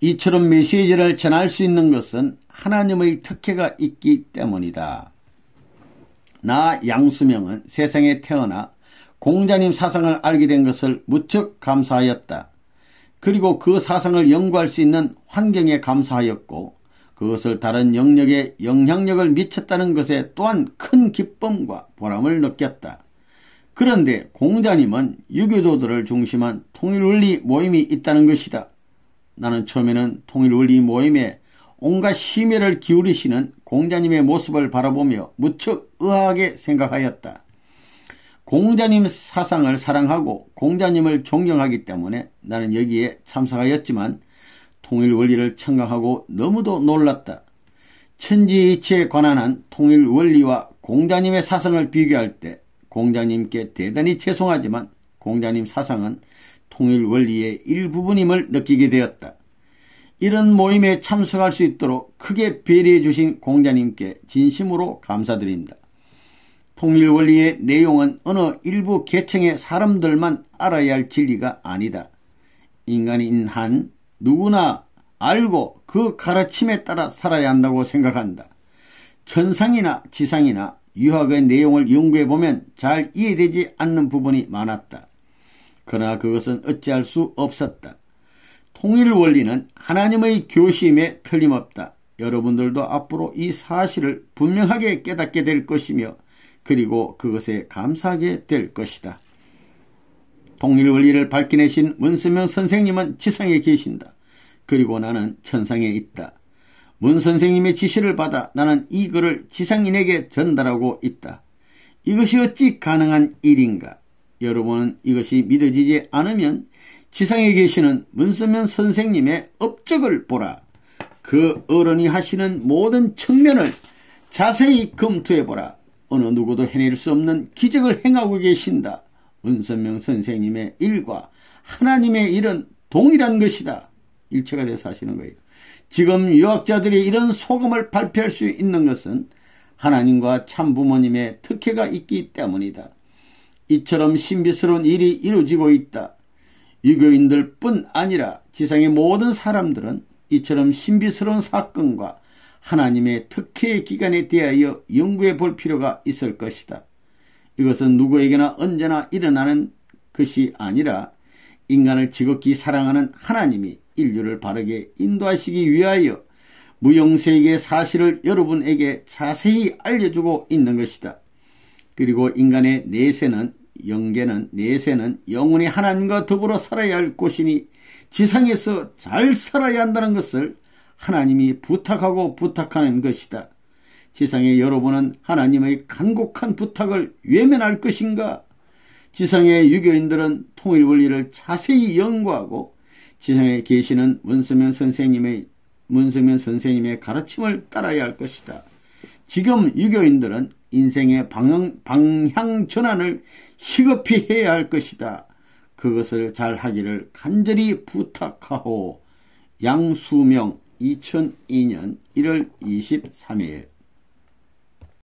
이처럼 메시지를 전할 수 있는 것은 하나님의 특혜가 있기 때문이다. 나 양수명은 세상에 태어나 공자님 사상을 알게 된 것을 무척 감사하였다. 그리고 그 사상을 연구할 수 있는 환경에 감사하였고 그것을 다른 영역에 영향력을 미쳤다는 것에 또한 큰 기쁨과 보람을 느꼈다. 그런데 공자님은 유교도들을 중심한 통일원리 모임이 있다는 것이다. 나는 처음에는 통일원리 모임에 온갖 심혈을 기울이시는 공자님의 모습을 바라보며 무척 의아하게 생각하였다. 공자님 사상을 사랑하고 공자님을 존경하기 때문에 나는 여기에 참석하였지만 통일원리를 청각하고 너무도 놀랐다. 천지이치에 관한 한 통일원리와 공자님의 사상을 비교할 때 공자님께 대단히 죄송하지만 공자님 사상은 통일원리의 일부분임을 느끼게 되었다. 이런 모임에 참석할 수 있도록 크게 배려해 주신 공자님께 진심으로 감사드린다. 통일원리의 내용은 어느 일부 계층의 사람들만 알아야 할 진리가 아니다. 인간인 한 누구나 알고 그 가르침에 따라 살아야 한다고 생각한다. 천상이나 지상이나 유학의 내용을 연구해보면 잘 이해되지 않는 부분이 많았다. 그러나 그것은 어찌할 수 없었다. 통일원리는 하나님의 교심에 틀림없다. 여러분들도 앞으로 이 사실을 분명하게 깨닫게 될 것이며 그리고 그것에 감사하게 될 것이다. 통일원리를 밝혀내신 문선명 선생님은 지상에 계신다. 그리고 나는 천상에 있다. 문 선생님의 지시를 받아 나는 이 글을 지상인에게 전달하고 있다. 이것이 어찌 가능한 일인가? 여러분은 이것이 믿어지지 않으면 지상에 계시는 문선명 선생님의 업적을 보라. 그 어른이 하시는 모든 측면을 자세히 검토해보라. 어느 누구도 해낼 수 없는 기적을 행하고 계신다. 문선명 선생님의 일과 하나님의 일은 동일한 것이다. 일체가 돼서 하시는 거예요. 지금 유학자들이 이런 소감을 발표할 수 있는 것은 하나님과 참부모님의 특혜가 있기 때문이다. 이처럼 신비스러운 일이 이루어지고 있다. 유교인들 뿐 아니라 지상의 모든 사람들은 이처럼 신비스러운 사건과 하나님의 특혜의 기간에 대하여 연구해 볼 필요가 있을 것이다. 이것은 누구에게나 언제나 일어나는 것이 아니라 인간을 지극히 사랑하는 하나님이 인류를 바르게 인도하시기 위하여 무용세계의 사실을 여러분에게 자세히 알려주고 있는 것이다. 그리고 인간의 내세는 영원히 하나님과 더불어 살아야 할 곳이니 지상에서 잘 살아야 한다는 것을 하나님이 부탁하는 것이다. 지상의 여러분은 하나님의 간곡한 부탁을 외면할 것인가? 지상의 유교인들은 통일원리를 자세히 연구하고 지상에 계시는 문선명 선생님의 가르침을 따라야 할 것이다. 지금 유교인들은 인생의 방향 전환을 시급히 해야 할 것이다. 그것을 잘 하기를 간절히 부탁하오. 양수명 2002년 1월 23일